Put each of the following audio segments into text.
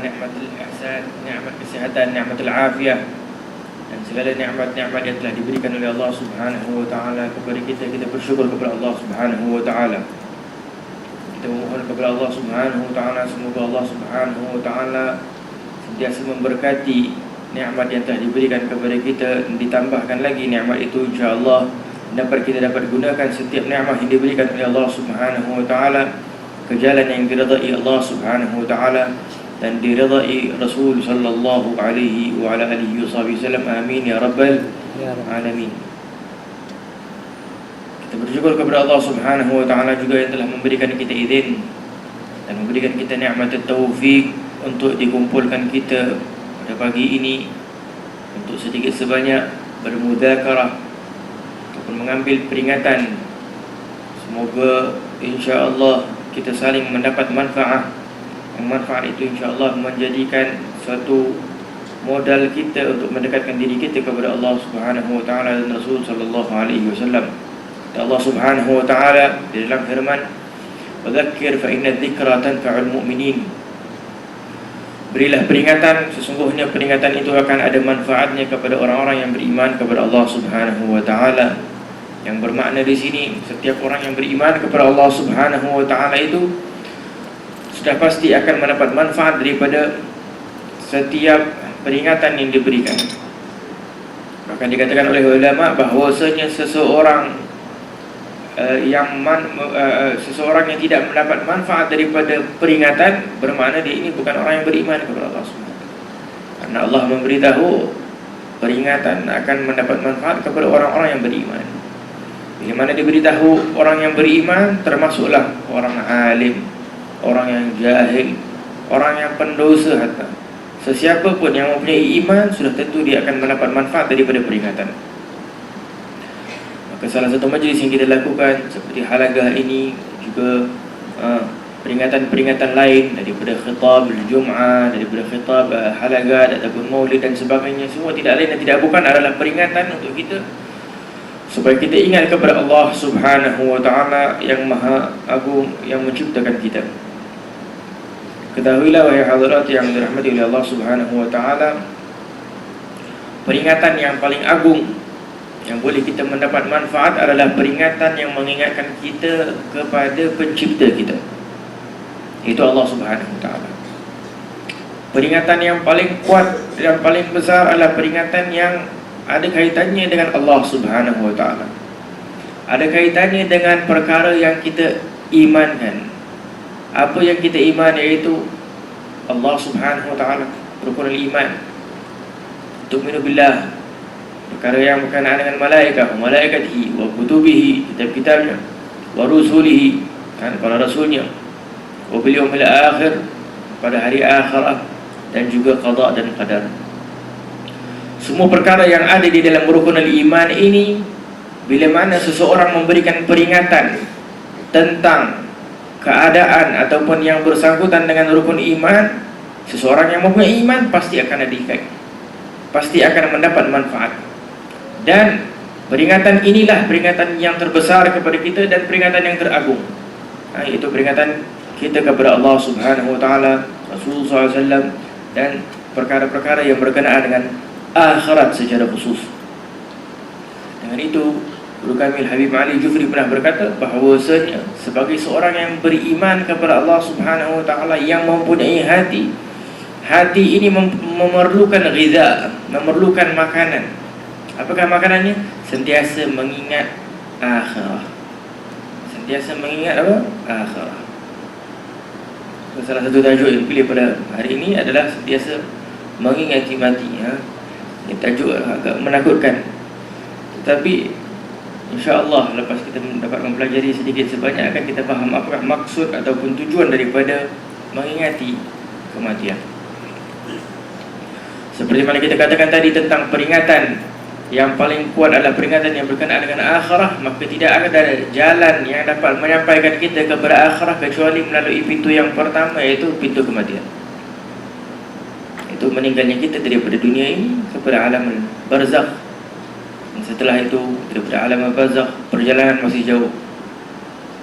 nikmatul ihsan, nikmat kesihatan, nikmatul afiyah, dan segala nikmat-nikmat yang telah diberikan oleh Allah Subhanahu wa taala kepada kita. Kita bersyukur kepada Allah Subhanahu wa taala. Kita memohon kepada Allah Subhanahu wa taala semoga Allah Subhanahu wa taala sentiasa memberkati nikmat yang telah diberikan kepada kita, ditambahkan lagi nikmat itu insya-Allah dapat kita dapat gunakan setiap nikmat yang diberikan oleh Allah Subhanahu wa taala ke jalan yang diridai Allah Subhanahu wa taala dan diridai Rasul sallallahu alaihi wa ala alihi wasallam. Amin ya rabbal alamin. Kita bersyukur kepada Allah Subhanahu wa taala juga yang telah memberikan kita izin dan memberikan kita nikmat taufik untuk dikumpulkan kita pada pagi ini untuk sedikit sebanyak bermudzakarah ataupun mengambil peringatan. Semoga insya-Allah kita saling mendapat manfaat. Yang manfaat itu insya-Allah menjadikan suatu modal kita untuk mendekatkan diri kita kepada Allah Subhanahu wa taala dan Rasul sallallahu alaihi wasallam. Allah Subhanahu wa taala di dalam firman, "Wadzakir fa inna dzikra tanfa'ul mu'minin." Berilah peringatan, sesungguhnya peringatan itu akan ada manfaatnya kepada orang-orang yang beriman kepada Allah Subhanahu wa taala. Yang bermakna di sini setiap orang yang beriman kepada Allah Subhanahu wa taala itu sudah pasti akan mendapat manfaat daripada setiap peringatan yang diberikan. Bahkan dikatakan oleh ulama bahwasanya seseorang seseorang yang tidak mendapat manfaat daripada peringatan, bermakna dia ini bukan orang yang beriman kepada Allah Subhanahu wa taala. Karena Allah memberitahu peringatan akan mendapat manfaat kepada orang-orang yang beriman. Bila mana diberitahu orang yang beriman, termasuklah orang alim, orang yang jahil, orang yang pendosa hatta. Sesiapa pun yang mempunyai iman sudah tentu dia akan mendapat manfaat daripada peringatan. Maka salah satu majlis yang kita lakukan seperti halaqah ini juga peringatan-peringatan lain daripada khitab al-Jum'ah, daripada khitab halaqah ataupun maulid dan sebagainya, semua tidak lain dan tidak bukan adalah peringatan untuk kita supaya kita ingat kepada Allah Subhanahu wa taala yang Maha Agung yang menciptakan kita. Ketahuilah wahai hadirat yang dirahmati oleh Allah Subhanahu wa taala, peringatan yang paling agung yang boleh kita mendapat manfaat adalah peringatan yang mengingatkan kita kepada pencipta kita, itu Allah Subhanahu wa taala. Peringatan yang paling kuat dan paling besar adalah peringatan yang ada kaitannya dengan Allah Subhanahu wa taala. Ada kaitannya dengan perkara yang kita imankan. Apa yang kita iman, iaitu Allah Subhanahu wa taala, rukun iman. Tu'minu billah, perkara yang berkenaan dengan malaikat, malaikatihi wa kutubihi, kitab-kitabnya, wa rusulihi, para rasulnya, wa bil yaumil akhir, pada hari akhirat, dan juga qada dan qadar. Semua perkara yang ada di dalam rukun iman ini, bila mana seseorang memberikan peringatan tentang keadaan ataupun yang bersangkutan dengan rukun iman, seseorang yang mempunyai iman pasti akan ada efek, pasti akan mendapat manfaat. Dan peringatan inilah peringatan yang terbesar kepada kita dan peringatan yang teragung, iaitu peringatan kita kepada Allah Subhanahu wa taala, Rasulullah SAW, dan perkara-perkara yang berkenaan dengan akhirat secara khusus. Dengan itu, Guru kami Habib Ali Jufri pernah berkata bahawasanya sebagai seorang yang beriman kepada Allah Subhanahu wa taala yang mempunyai hati, hati ini memerlukan ghiza, memerlukan makanan. Apakah makanannya? Sentiasa mengingat akhirah. Sentiasa mengingat apa? Akhirah. Salah satu tajuk yang dipilih pada hari ini adalah sentiasa mengingati mati. Ini tajuk agak menakutkan, tetapi insya-Allah lepas kita dapat mempelajari sedikit sebanyak akan kita faham apakah maksud ataupun tujuan daripada mengingati kematian. Seperti mana kita katakan tadi tentang peringatan yang paling kuat adalah peringatan yang berkenaan dengan akhirah, maka tidak ada jalan yang dapat menyampaikan kita kepada akhirah kecuali melalui pintu yang pertama, iaitu pintu kematian. Itu meninggalnya kita daripada dunia ini kepada alam barzakh. Setelah itu daripada alam barzakh perjalanan masih jauh.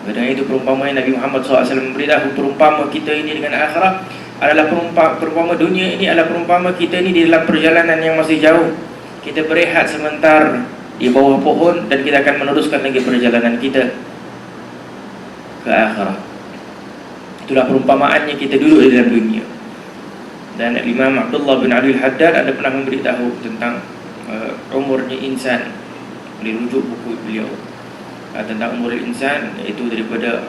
Dengan itu perumpamaan Nabi Muhammad SAW memberitahu perumpama kita ini dengan akhirah adalah perumpama dunia ini adalah perumpama kita ni di dalam perjalanan yang masih jauh. Kita berehat sebentar di bawah pohon dan kita akan meneruskan lagi perjalanan kita ke akhirat. Itulah perumpamaannya kita duduk di dalam dunia. Dan Imam Abdullah bin Ali Al-Haddad ada pernah memberitahu tentang umurnya insan. Boleh rujuk buku beliau tentang umur insan, iaitu daripada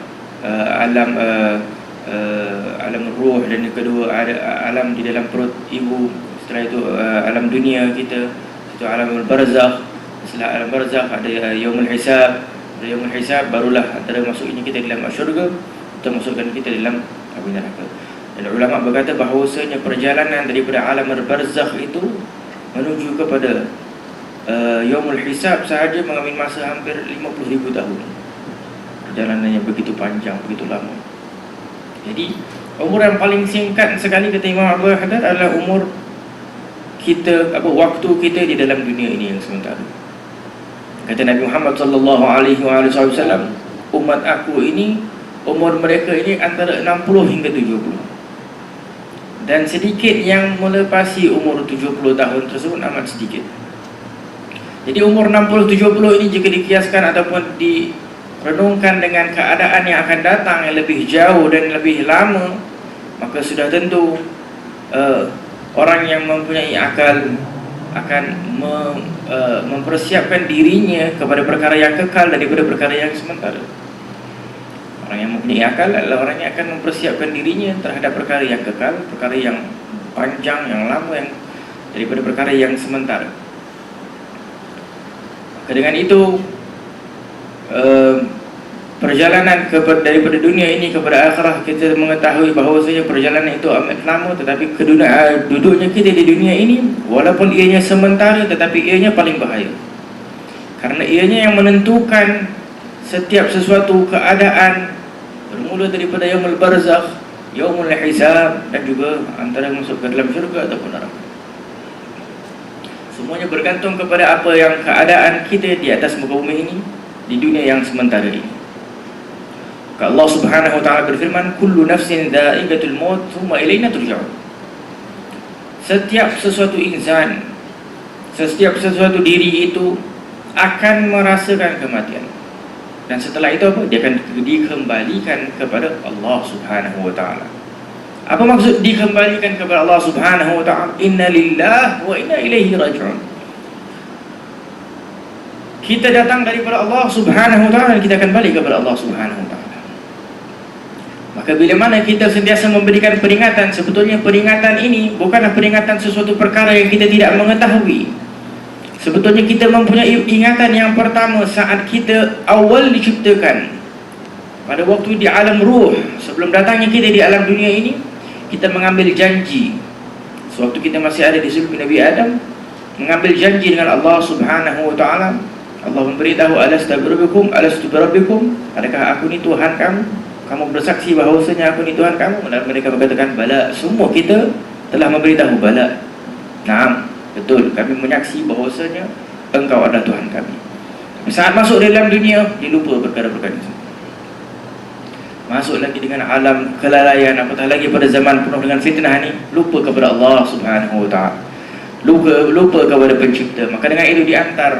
alam alam ruh, dan yang kedua alam di dalam perut ibu. Setelah itu alam dunia kita, itu alam barzakh. Setelah alam barzakh ada yaumul hisab. Dari yaumul hisab barulah antara masuknya kita dalam syurga atau masukkan kita dalam api neraka. Dan ulama berkata bahawasanya perjalanan daripada alam barzakh itu menuju kepada yaumul hisab sahaja mengambil masa hampir 50,000 tahun. Perjalanannya begitu panjang, begitu lama. Jadi umur yang paling singkat sekali kata Imam Abu Haddad adalah umur kita, waktu kita di dalam dunia ini yang sementara. Kata Nabi Muhammad sallallahu alaihi wasallam, umat aku ini umur mereka ini antara 60 hingga 70. Dan sedikit yang melepasi umur 70 tahun tersebut, amat sedikit. Jadi umur 60-70 ini jika dikiaskan ataupun direnungkan dengan keadaan yang akan datang yang lebih jauh dan lebih lama, maka sudah tentu orang yang mempunyai akal akan mempersiapkan dirinya kepada perkara yang kekal daripada perkara yang sementara. Orang yang mempunyai akal adalah orang yang akan mempersiapkan dirinya terhadap perkara yang kekal, perkara yang panjang, yang lama, yang daripada perkara yang sementara. Maka dengan itu perjalanan daripada dunia ini kepada akhirat, kita mengetahui bahawasanya perjalanan itu amat lama, tetapi duduknya kita di dunia ini walaupun ianya sementara, tetapi ianya paling bahaya. Karena ianya yang menentukan setiap sesuatu keadaan, bermula daripada yaumul barzakh, yaumul hisab, dan juga antara masuk ke dalam syurga ataupun neraka. Semuanya bergantung kepada apa yang keadaan kita di atas muka bumi ini, di dunia yang sementara ini. Allah Subhanahu wa ta'ala berfirman, kullu nafsin dha'iqatul maut thumma ilaina turja'un. Setiap sesuatu insan, setiap sesuatu diri itu akan merasakan kematian. Dan setelah itu apa? Dia akan dikembalikan kepada Allah Subhanahu wa ta'ala. Apa maksud dikembalikan kepada Allah Subhanahu wa ta'ala? Inna lillahi wa inna ilaihi raji'un. Kita datang daripada Allah Subhanahu wa ta'ala dan kita akan balik kepada Allah Subhanahu wa ta'ala. Maka bila mana kita sentiasa memberikan peringatan, sebetulnya peringatan ini bukanlah peringatan sesuatu perkara yang kita tidak mengetahui. Sebetulnya kita mempunyai ingatan yang pertama saat kita awal diciptakan. Pada waktu di alam ruh, sebelum datangnya kita di alam dunia ini, kita mengambil janji. Sewaktu kita masih ada di sulbi Nabi Adam, mengambil janji dengan Allah Subhanahu wa ta'ala. Allah memberitahu, alastu birabbikum, adakah aku ni Tuhan kamu? Kamu bersaksi bahawasanya aku ni Tuhan kamu? Dan mereka mengatakan, bala. Semua kita telah memberitahu, bala. Naam, betul, kami menyaksi bahawasanya engkau adalah Tuhan kami. Saat masuk dalam dunia, dia lupa perkara-perkara itu. Masuk lagi dengan alam kelalaian, apatah lagi pada zaman penuh dengan fitnah ni, lupa kepada Allah Subhanahu wa ta'ala, lupa kepada pencipta. Maka dengan itu diantar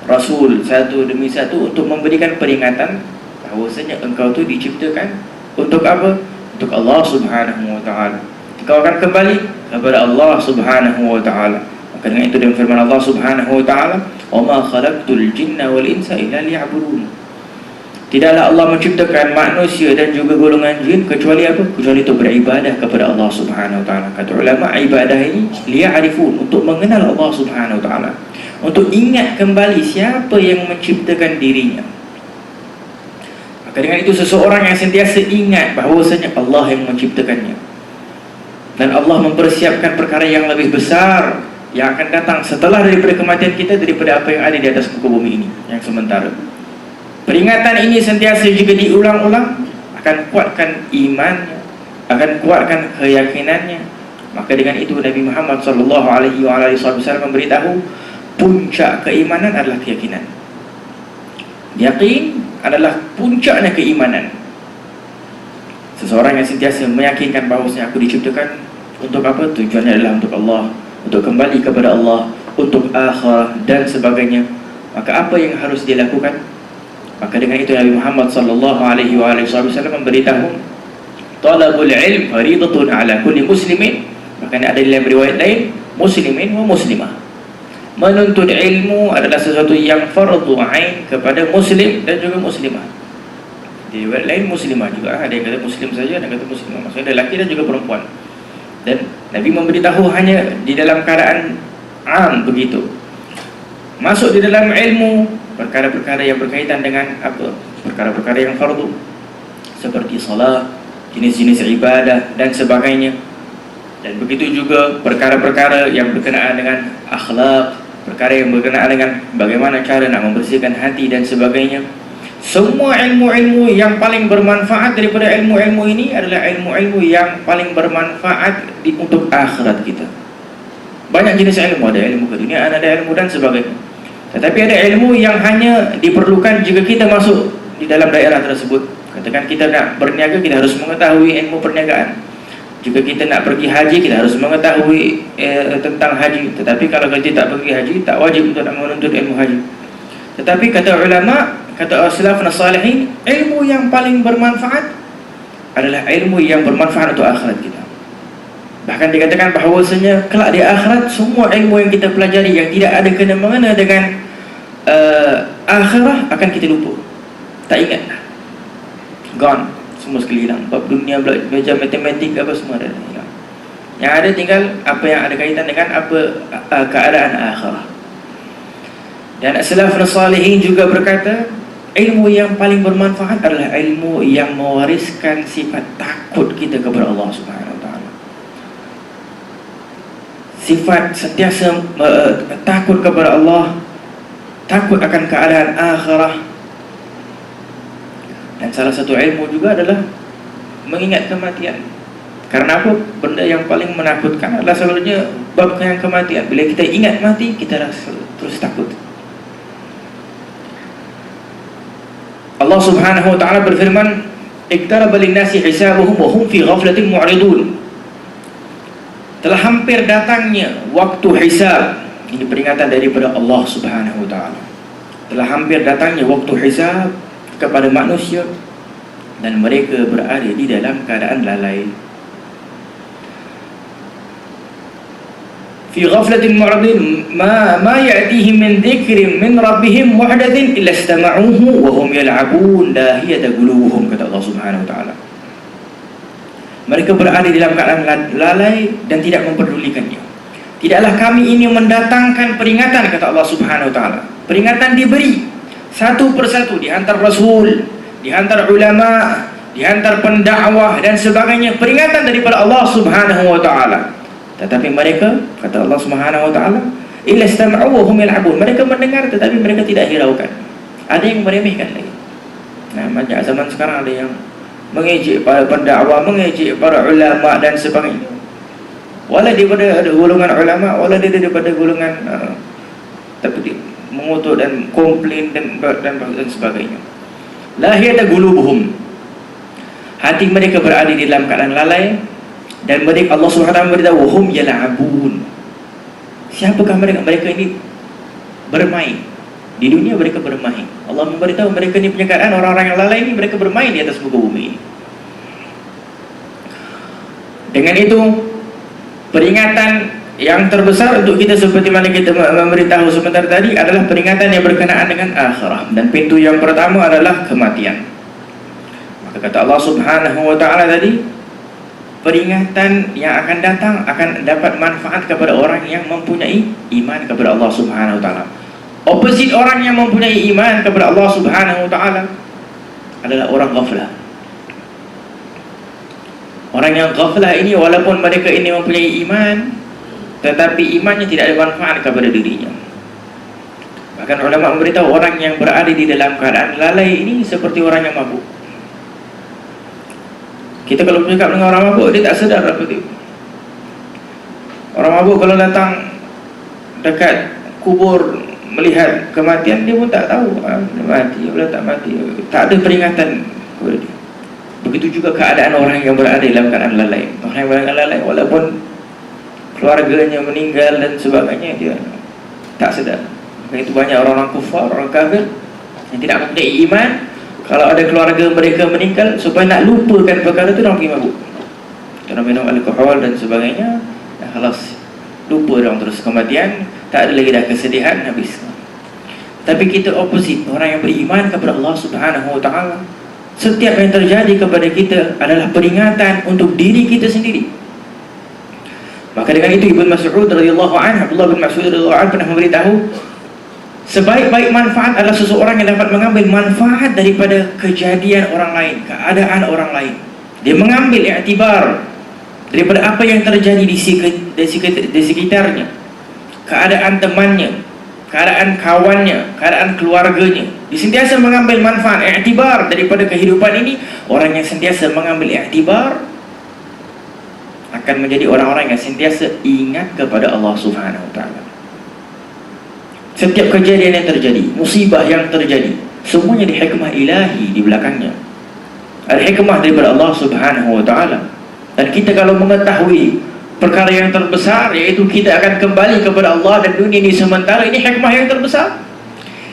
Rasul satu demi satu untuk memberikan peringatan bahawasanya engkau tu diciptakan untuk apa? Untuk Allah Subhanahu wa ta'ala. Engkau akan kembali kepada Allah Subhanahu wa ta'ala. Maka dengan itu dengan firman Allah Subhanahu wa ta'ala, wa ma khalaqtul jinna wal insa illa liya'budun. Tidaklah Allah menciptakan manusia dan juga golongan jin kecuali apa? Kecuali itu beribadah kepada Allah Subhanahu wa ta'ala. Kata ulama, ibadah ini liya'rifun, untuk mengenal Allah Subhanahu wa ta'ala, untuk ingat kembali siapa yang menciptakan dirinya. Maka dengan itu seseorang yang sentiasa ingat bahawasanya Allah yang menciptakannya, dan Allah mempersiapkan perkara yang lebih besar yang akan datang setelah daripada kematian kita, daripada apa yang ada di atas muka bumi ini yang sementara. Peringatan ini sentiasa jika diulang-ulang akan kuatkan imannya, akan kuatkan keyakinannya. Maka dengan itu Nabi Muhammad sallallahu alaihi wasallam memberitahu, puncak keimanan adalah keyakinan. Yakin adalah puncaknya keimanan. Seseorang yang sentiasa meyakinkan bahawasanya aku diciptakan untuk apa? Tujuannya adalah untuk Allah, untuk kembali kepada Allah, untuk akhirah dan sebagainya. Maka apa yang harus dilakukan? Maka dengan itu Nabi Muhammad sallallahu alaihi wasallam memberitahu, talabul ilm fariidatun ala kulli muslimin. Bahkan ada dalam riwayat lain, muslimin wa muslimah. Menuntut ilmu adalah sesuatu yang fardu ain kepada muslim dan juga muslimah. Di riwayat lain muslimah juga, ada yang kata muslim saja, ada yang kata muslimah, maksudnya lelaki dan juga perempuan. Dan Nabi memberitahu hanya di dalam keadaan am begitu. Masuk di dalam ilmu perkara-perkara yang berkaitan dengan apa? Perkara-perkara yang fardu, seperti salat, jenis-jenis ibadah dan sebagainya. Dan begitu juga perkara-perkara yang berkenaan dengan akhlak, perkara yang berkenaan dengan bagaimana cara nak membersihkan hati dan sebagainya. Semua ilmu-ilmu yang paling bermanfaat daripada ilmu-ilmu ini adalah ilmu-ilmu yang paling bermanfaat untuk akhirat kita. Banyak jenis ilmu, ada ilmu keduniaan, ada ilmu dan sebagainya. Tetapi ada ilmu yang hanya diperlukan jika kita masuk di dalam daerah tersebut. Katakan kita nak berniaga, kita harus mengetahui ilmu perniagaan. Jika kita nak pergi haji, kita harus mengetahui tentang haji. Tetapi kalau kita tak pergi haji, tak wajib untuk nak menuntut ilmu haji. Tetapi kata ulama, kata salafun salihin, ilmu yang paling bermanfaat adalah ilmu yang bermanfaat untuk akhirat kita. Bahkan dikatakan bahawasanya kelak di akhirat, semua ilmu yang kita pelajari yang tidak ada kena-mengena dengan akhirah akan kita lupa, tak ingat, gone, semua sekali hilang. Bab dunia, belajar matematik apa semua dah hilang. Yang ada tinggal apa yang ada kaitan dengan apa keadaan akhirah. Dan salafun salihin juga berkata, ilmu yang paling bermanfaat adalah ilmu yang mewariskan sifat takut kita kepada Allah Subhanahu wa taala. Sifat sentiasa takut kepada Allah, takut akan keadaan akhirah. Dan salah satu ilmu juga adalah mengingat kematian. Karena apa? Benda yang paling menakutkan adalah selalunya bab yang kematian. Bila kita ingat mati, kita rasa terus takut. Allah Subhanahu wa taala berfirman, "Iqtaraba lin-nasi hisabuhum wa hum fi ghaflatin mu'ridun." Telah hampir datangnya waktu hisab. Ini peringatan daripada Allah Subhanahu wa taala. Telah hampir datangnya waktu hisab kepada manusia dan mereka berada di dalam keadaan lalai. Fi ghaflatin mu'ridin ma ya'tihim min dhikrin min rabbihim muhdatsin illa istama'uhu wa hum yal'abun lahiyata qulubuhum, kata Allah Subhanahu wa taala. Mereka berada di dalam keadaan lalai dan tidak memperdulikannya. Tidaklah kami ini mendatangkan peringatan, kata Allah Subhanahu wa taala. Peringatan diberi satu persatu, dihantar rasul, dihantar ulama, dihantar pendakwah dan sebagainya, peringatan daripada Allah Subhanahu wa taala. Tetapi mereka, kata Allah Subhanahu wa taala, illa istama'u wa hum yal'abun. Mereka mendengar tetapi mereka tidak hiraukan. Ada yang meremehkan lagi. Nah, banyak zaman sekarang ada yang mengejek para pendakwah, mengejek para ulama dan sebagainya. Walau daripada golongan ulama, walau daripada golongan tapi mengutuk dan komplain dan sebagainya. Lahiyata qulubuhum. Hati mereka berada di dalam keadaan lalai. Dan mereka, Allah SWT beritahu, wahum yal'abun. Siapakah mereka? Mereka ini bermain. Di dunia mereka bermain. Allah memberitahu mereka ini punya keadaan orang-orang yang lalai ini, mereka bermain di atas muka bumi ini. Dengan itu, peringatan yang terbesar untuk kita seperti mana kita memberitahu sebentar tadi adalah peringatan yang berkenaan dengan akhirah. Dan pintu yang pertama adalah kematian. Maka kata Allah Subhanahu wa taala tadi, peringatan yang akan datang akan dapat manfaat kepada orang yang mempunyai iman kepada Allah Subhanahu wa taala. Opposite orang yang mempunyai iman kepada Allah Subhanahu wa taala adalah orang ghaflah. Orang yang ghaflah ini walaupun mereka ini mempunyai iman, tetapi imannya tidak ada manfaat kepada dirinya. Bahkan ulama memberitahu orang yang berada di dalam keadaan lalai ini seperti orang yang mabuk. Kita kalau bercakap dengan orang mabuk, dia tak sedar apa dia. Orang mabuk kalau datang dekat kubur melihat kematian, dia pun tak tahu dia mati atau tak mati. Tak ada peringatan kepada dia. Begitu juga keadaan orang yang berada dalam keadaan lalai. Orang yang berada lalai, walaupun keluarganya meninggal dan sebagainya, dia tak sedar. Maka itu banyak orang-orang kufar, orang kafir yang tidak mempunyai iman. Kalau ada keluarga mereka meninggal, supaya nak lupakan perkara itu, orang pergi mabuk, orang minum alkohol dan sebagainya. Halas, lupa orang terus kematian, tak ada lagi dah kesedihan, habis. Tapi kita opposite, orang yang beriman kepada Allah Subhanahu Wa Taala, setiap yang terjadi kepada kita adalah peringatan untuk diri kita sendiri. Maka dengan itu Ibnu Mas'ud radhiyallahu anhu, Abdullah bin Mas'ud radhiyallahu anhu pernah memberitahu, sebaik-baik manfaat adalah seseorang yang dapat mengambil manfaat daripada kejadian orang lain, keadaan orang lain. Dia mengambil iktibar daripada apa yang terjadi di sekitarnya, keadaan temannya, keadaan kawannya, keadaan keluarganya. Dia sentiasa mengambil manfaat, iktibar daripada kehidupan ini. Orang yang sentiasa mengambil iktibar akan menjadi orang-orang yang sentiasa ingat kepada Allah Subhanahu Wa Taala. Setiap kejadian yang terjadi, musibah yang terjadi, semuanya di hikmah ilahi di belakangnya. Ada hikmah daripada Allah Subhanahu Wa Taala. Dan kita kalau mengetahui perkara yang terbesar, yaitu kita akan kembali kepada Allah dan dunia ini sementara, ini hikmah yang terbesar.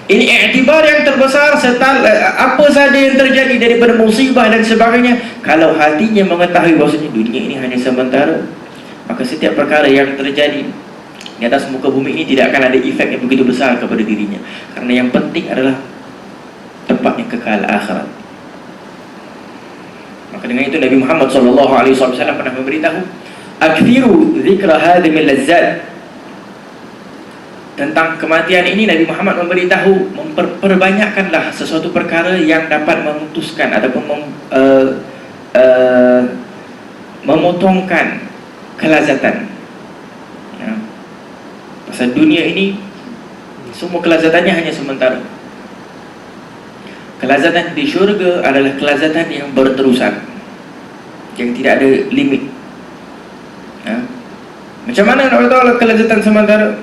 Ini iktibar yang terbesar, serta apa saja yang terjadi daripada musibah dan sebagainya, kalau hatinya mengetahui bahawasanya dunia ini hanya sementara, maka setiap perkara yang terjadi di atas muka bumi ini tidak akan ada efek yang begitu besar kepada dirinya. Karena yang penting adalah tempat yang kekal, akhirat. Maka dengan itu Nabi Muhammad SAW pernah memberitahu, akthiru zikra hadhimil lazzat. Tentang kematian ini Nabi Muhammad memberitahu, memperbanyakkanlah sesuatu perkara yang dapat memutuskan ataupun memotongkan kelazatan. Ya. Pasal dunia ini semua kelazatannya hanya sementara. Kelazatan di syurga adalah kelazatan yang berterusan, yang tidak ada limit. Ya. Macam mana nak tahu kelazatan sementara?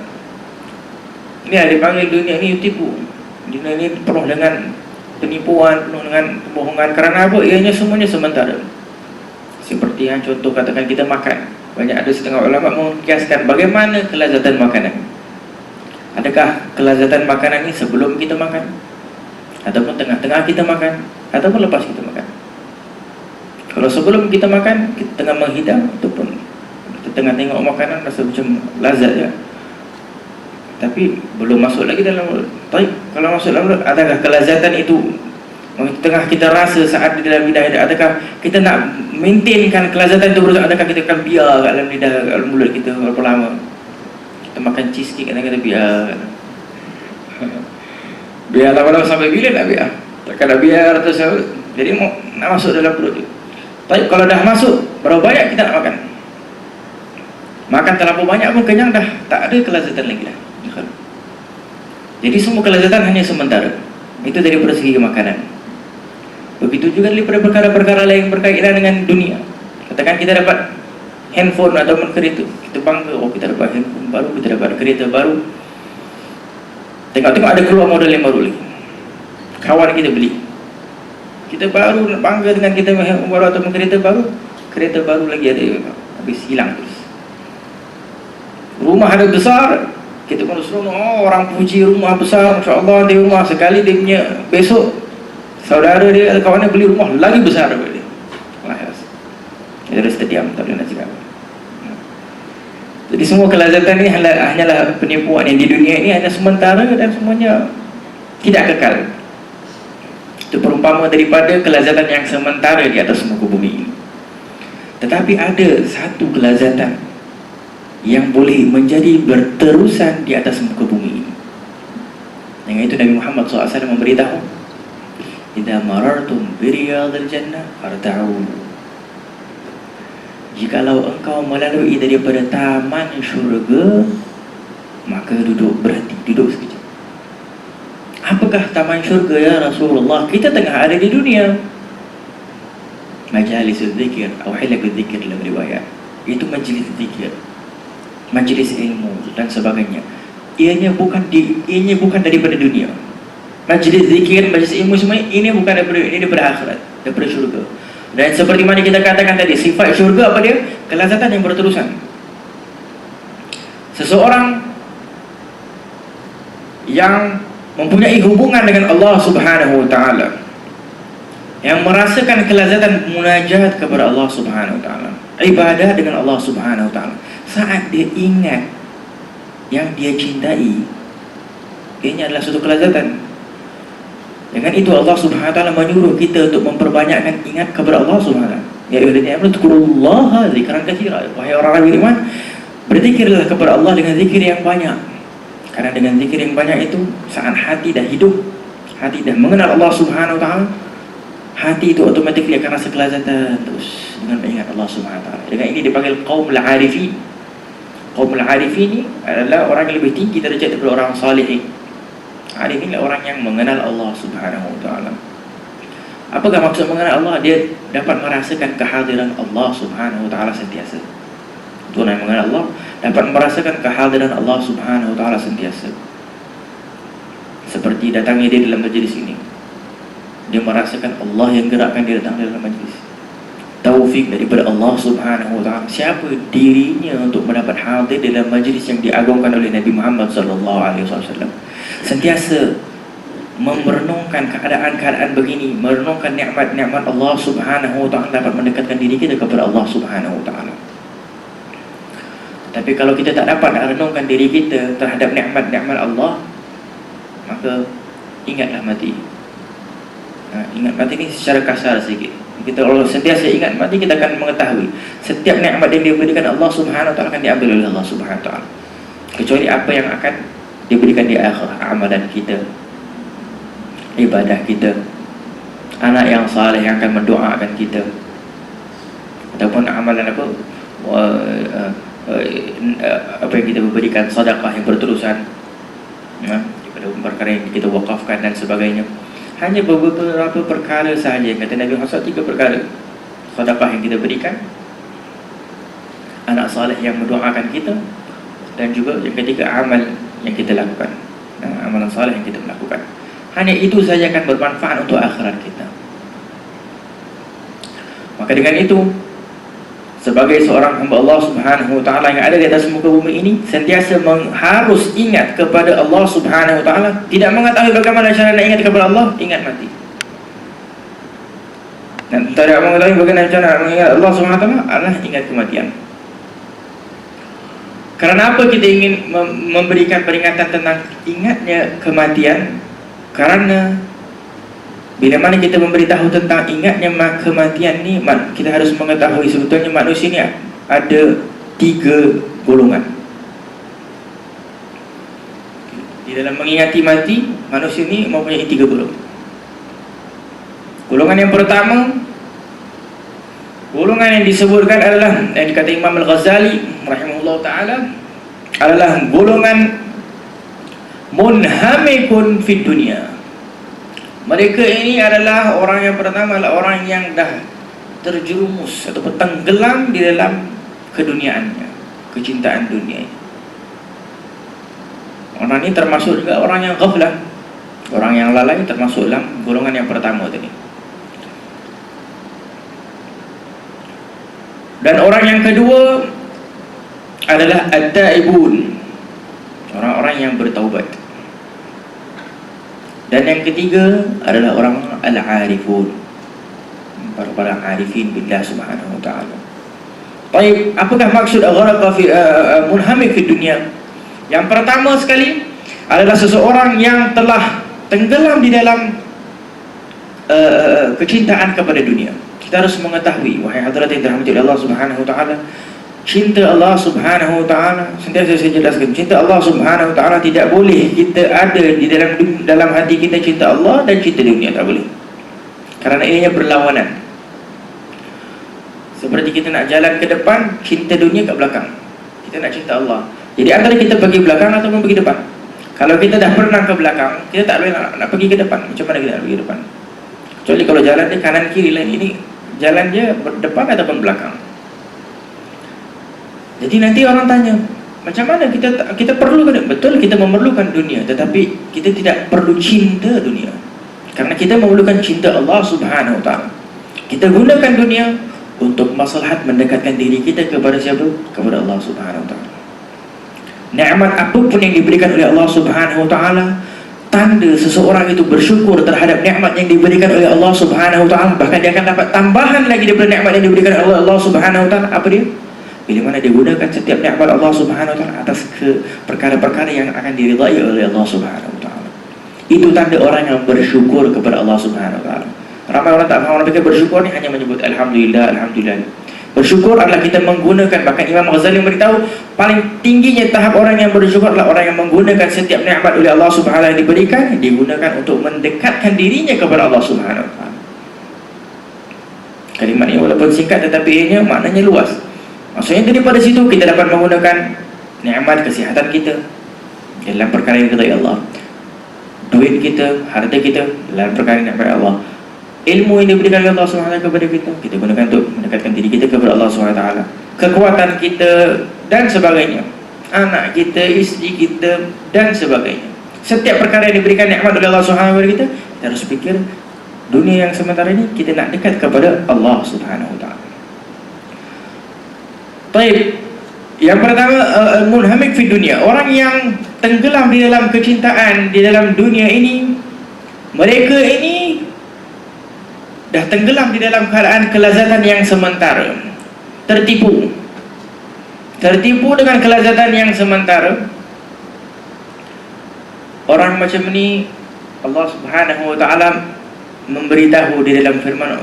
Ini ada dipanggil dunia ini tipu. Dunia ini penuh dengan penipuan, penuh dengan kebohongan. Kerana apa? Ianya semuanya sementara. Seperti yang contoh katakan kita makan. Banyak ada setengah ulama mengkiaskan bagaimana kelazatan makanan. Adakah kelazatan makanan ini sebelum kita makan, ataupun tengah-tengah kita makan, ataupun lepas kita makan? Kalau sebelum kita makan, kita tengah menghidang, ataupun kita tengah tengok makanan, rasa macam lazat ya, tapi belum masuk lagi dalam mulut. Tapi kalau masuk dalam mulut, adakah kelazatan itu tengah kita rasa saat di dalam lidah? Adakah kita nak maintainkan kelazatan itu? Adakah kita akan biar kat dalam lidah, dalam mulut kita berapa lama? Kita makan cheesecake, kadang kita biar biar lama-lama sampai bila nak biar? Takkan nak biar terus, jadi mau nak masuk dalam perut. Tapi kalau dah masuk, berapa banyak kita nak makan? Makan terlalu banyak pun kenyang dah, tak ada kelazatan lagi dah. Jadi semua kelazatan hanya sementara. Itu daripada segi makanan. Begitu juga daripada perkara-perkara lain berkaitan dengan dunia. Katakan kita dapat handphone ataupun kereta, kita bangga, oh kita dapat handphone baru, kita dapat kereta baru. Tengok-tengok ada keluar model yang baru lagi, kawan kita beli, kita baru bangga dengan kita handphone baru ataupun kereta baru lagi ada, habis hilang terus. Rumah ada besar, kita pun seronok, oh orang puji rumah besar, Masya Allah dia rumah, sekali dia punya, besok saudara dia, kawannya beli rumah lagi besar daripada dia. Dia terus terdiam, tak boleh nak cakap. Jadi semua kelazatan ini hanyalah penipuan yang di dunia ini hanya sementara dan semuanya tidak kekal. Itu perumpama daripada kelazatan yang sementara di atas muka bumi ini. Tetapi ada satu kelazatan yang boleh menjadi berterusan di atas muka bumi ini. Yang itu Nabi Muhammad SAW memberitahu, idza marartum biriyadil jannah farta'u. Jikalau engkau melalui daripada taman syurga, maka berhenti, duduk sekejap. Apakah taman syurga ya Rasulullah? Kita tengah ada di dunia. Majalisul zikir atau hilaqul zikir dalam riwayat. Itu majlis zikir, majlis ilmu dan sebagainya. Ianya bukan daripada dunia. Majlis zikir, majlis ilmu semua ini bukan daripada, ini daripada akhirat, daripada syurga. Dan seperti mana kita katakan tadi, sifat syurga apa dia? Kelazatan yang berterusan. Seseorang yang mempunyai hubungan dengan Allah Subhanahu wa taala, yang merasakan kelazatan munajat kepada Allah Subhanahu wa taala, ibadah dengan Allah Subhanahu wa taala, saat dia ingat yang dia cintai, ini adalah suatu kelazatan. Dengan itu Allah Subhanahu wa taala menyuruh kita untuk memperbanyakkan ingat kepada Allah Subhanahu wa taala. Ya ayyuhallazina amanu dzkurullaha dzikran katsira. Wahai orang-orang beriman, berzikirlah kepada Allah dengan zikir yang banyak. Karena dengan zikir yang banyak itu, saat hati dah hidup, hati dah mengenal Allah Subhanahu wa taala, hati itu otomatik akan rasa kelazatan terus dengan mengingat Allah Subhanahu wa taala. Dengan ini dipanggil qaumul arifin. Qaumul arifin ini adalah orang yang lebih tinggi derajat daripada orang salihin. Arif ini orang yang mengenal Allah Subhanahu wa taala. Apakah maksud mengenal Allah? Dia dapat merasakan kehadiran Allah Subhanahu wa taala sentiasa. Itu yang mengenal Allah, dapat merasakan kehadiran Allah Subhanahu wa taala sentiasa. Seperti datangnya dia dalam majlis ini, dia merasakan Allah yang gerakkan dia datang dalam majlis. Taufik daripada Allah Subhanahu wa taala. Siapa dirinya untuk mendapat hadir dalam majlis yang diagungkan oleh Nabi Muhammad sallallahu alaihi wasallam. Sentiasa merenungkan keadaan-keadaan begini, merenungkan nikmat-nikmat Allah Subhanahu wa taala, dapat mendekatkan diri kita kepada Allah Subhanahu wa taala. Tapi kalau kita tak dapat renungkan diri kita terhadap nikmat-nikmat Allah, maka ingatlah mati. Ingat mati ni secara kasar sikit. Kita kalau sentiasa ingat mati, kita akan mengetahui setiap nikmat yang diberikan Allah Subhanahu wa taala akan diambil oleh Allah Subhanahu wa taala. Kecuali apa yang akan diberikan di akhir, amalan kita, ibadah kita, anak yang saleh yang akan mendoakan kita, ataupun amalan apa yang kita berikan, sedekah yang berterusan, daripada perkara yang kita wakafkan dan sebagainya. Hanya beberapa perkara sahaja, kata Nabi Muhammad, 3 perkara: sedekah yang kita berikan, anak saleh yang mendoakan kita, dan juga yang ketiga amal yang kita lakukan, amalan saleh yang kita melakukan. Hanya itu saja akan bermanfaat untuk akhirat kita. Maka dengan itu, sebagai seorang hamba Allah Subhanahu wa taala yang ada di atas muka bumi ini, sentiasa harus ingat kepada Allah Subhanahu wa taala. Tidak mengetahui bagaimana cara nak ingat kepada Allah, ingat mati. Dan tidak mengetahui bagaimana cara mengingat Allah Subhanahu wa taala, adalah ingat kematian. Karena apa kita ingin memberikan peringatan tentang ingatnya kematian? Karena bila mana kita memberitahu tentang ingatnya kematian ni, kita harus mengetahui sebetulnya manusia ni ada 3 golongan. Di dalam mengingati mati, manusia ni mempunyai 3 golongan. Golongan yang pertama, golongan yang disebutkan adalah, yang dikata Imam Al-Ghazali rahimahullah ta'ala, adalah golongan munhamikun fid dunia. Mereka ini adalah orang yang pertama, adalah orang yang dah terjerumus atau tenggelam di dalam keduniaannya, kecintaan dunia. Orang ini termasuk juga orang yang ghaflah, orang yang lalai, termasuk dalam golongan yang pertama tadi. Dan orang yang kedua adalah at-taibun, orang-orang yang bertaubat. Dan yang ketiga adalah orang al-arifun, para arifin billah subhanahu wa ta'ala. Baik, apakah maksud gharaqa fi munhamik fi dunia? Yang pertama sekali adalah seseorang yang telah tenggelam di dalam kecintaan kepada dunia. Kita harus mengetahui, wahai hadirat yang dirahmati Allah Subhanahu wa taala, cinta Allah Subhanahu wa taala, sentiasa saya jelaskan, cinta Allah Subhanahu wa taala tidak boleh kita ada di dalam hati kita cinta Allah dan cinta dunia, tak boleh. Karena ianya berlawanan. Seperti kita nak jalan ke depan, cinta dunia kat belakang. Kita nak cinta Allah. Jadi antara kita pergi belakang ataupun pergi depan. Kalau kita dah pernah ke belakang, kita tak boleh nak pergi ke depan. Macam mana kita nak pergi ke depan? Kecuali kalau jalan dia kanan kiri lah, ini jalan dia depan ataupun belakang. Jadi nanti orang tanya, macam mana kita perlu kan? Betul, kita memerlukan dunia, tetapi kita tidak perlu cinta dunia. Karena kita memerlukan cinta Allah Subhanahu wa taala. Kita gunakan dunia untuk maslahat mendekatkan diri kita kepada siapa? Kepada Allah Subhanahu wa taala. Nikmat apapun yang diberikan oleh Allah Subhanahu wa taala, tanda seseorang itu bersyukur terhadap nikmat yang diberikan oleh Allah Subhanahu wa taala, bahkan dia akan dapat tambahan lagi daripada nikmat yang diberikan oleh Allah Subhanahu wa taala. Apa dia? Bila mana dia gunakan setiap nikmat Allah Subhanahu wa taala atas perkara-perkara yang akan diridai oleh Allah Subhanahu wa taala. Itu tanda orang yang bersyukur kepada Allah Subhanahu wa taala. Ramai orang tak faham, orang fikir bersyukur ni hanya menyebut alhamdulillah, alhamdulillah. Bersyukur adalah kita menggunakan, bahkan Imam Ghazali beritahu paling tingginya tahap orang yang bersyukur adalah orang yang menggunakan setiap nikmat oleh Allah Subhanahu wa taala yang diberikan, digunakan untuk mendekatkan dirinya kepada Allah Subhanahu wa taala. Kalimat ini walaupun singkat tetapi ianya maknanya luas. Maksudnya daripada situ kita dapat menggunakan nikmat kesihatan kita dalam perkara yang diridai Allah, duit kita, harta kita dalam perkara yang diridai Allah, ilmu yang diberikan oleh Allah SWT kepada kita, kita gunakan untuk mendekatkan diri kita kepada Allah SWT, kekuatan kita dan sebagainya, anak kita, isteri kita dan sebagainya. Setiap perkara yang diberikan nikmat oleh Allah SWT kepada kita, kita harus fikir dunia yang sementara ini kita nak dekat kepada Allah SWT. Baik, yang pertama munhamik fi dunia, orang yang tenggelam di dalam kecintaan di dalam dunia ini, mereka ini dah tenggelam di dalam keadaan kelazatan yang sementara, tertipu dengan kelazatan yang sementara. Orang macam ni Allah Subhanahu wa taala memberitahu di dalam firman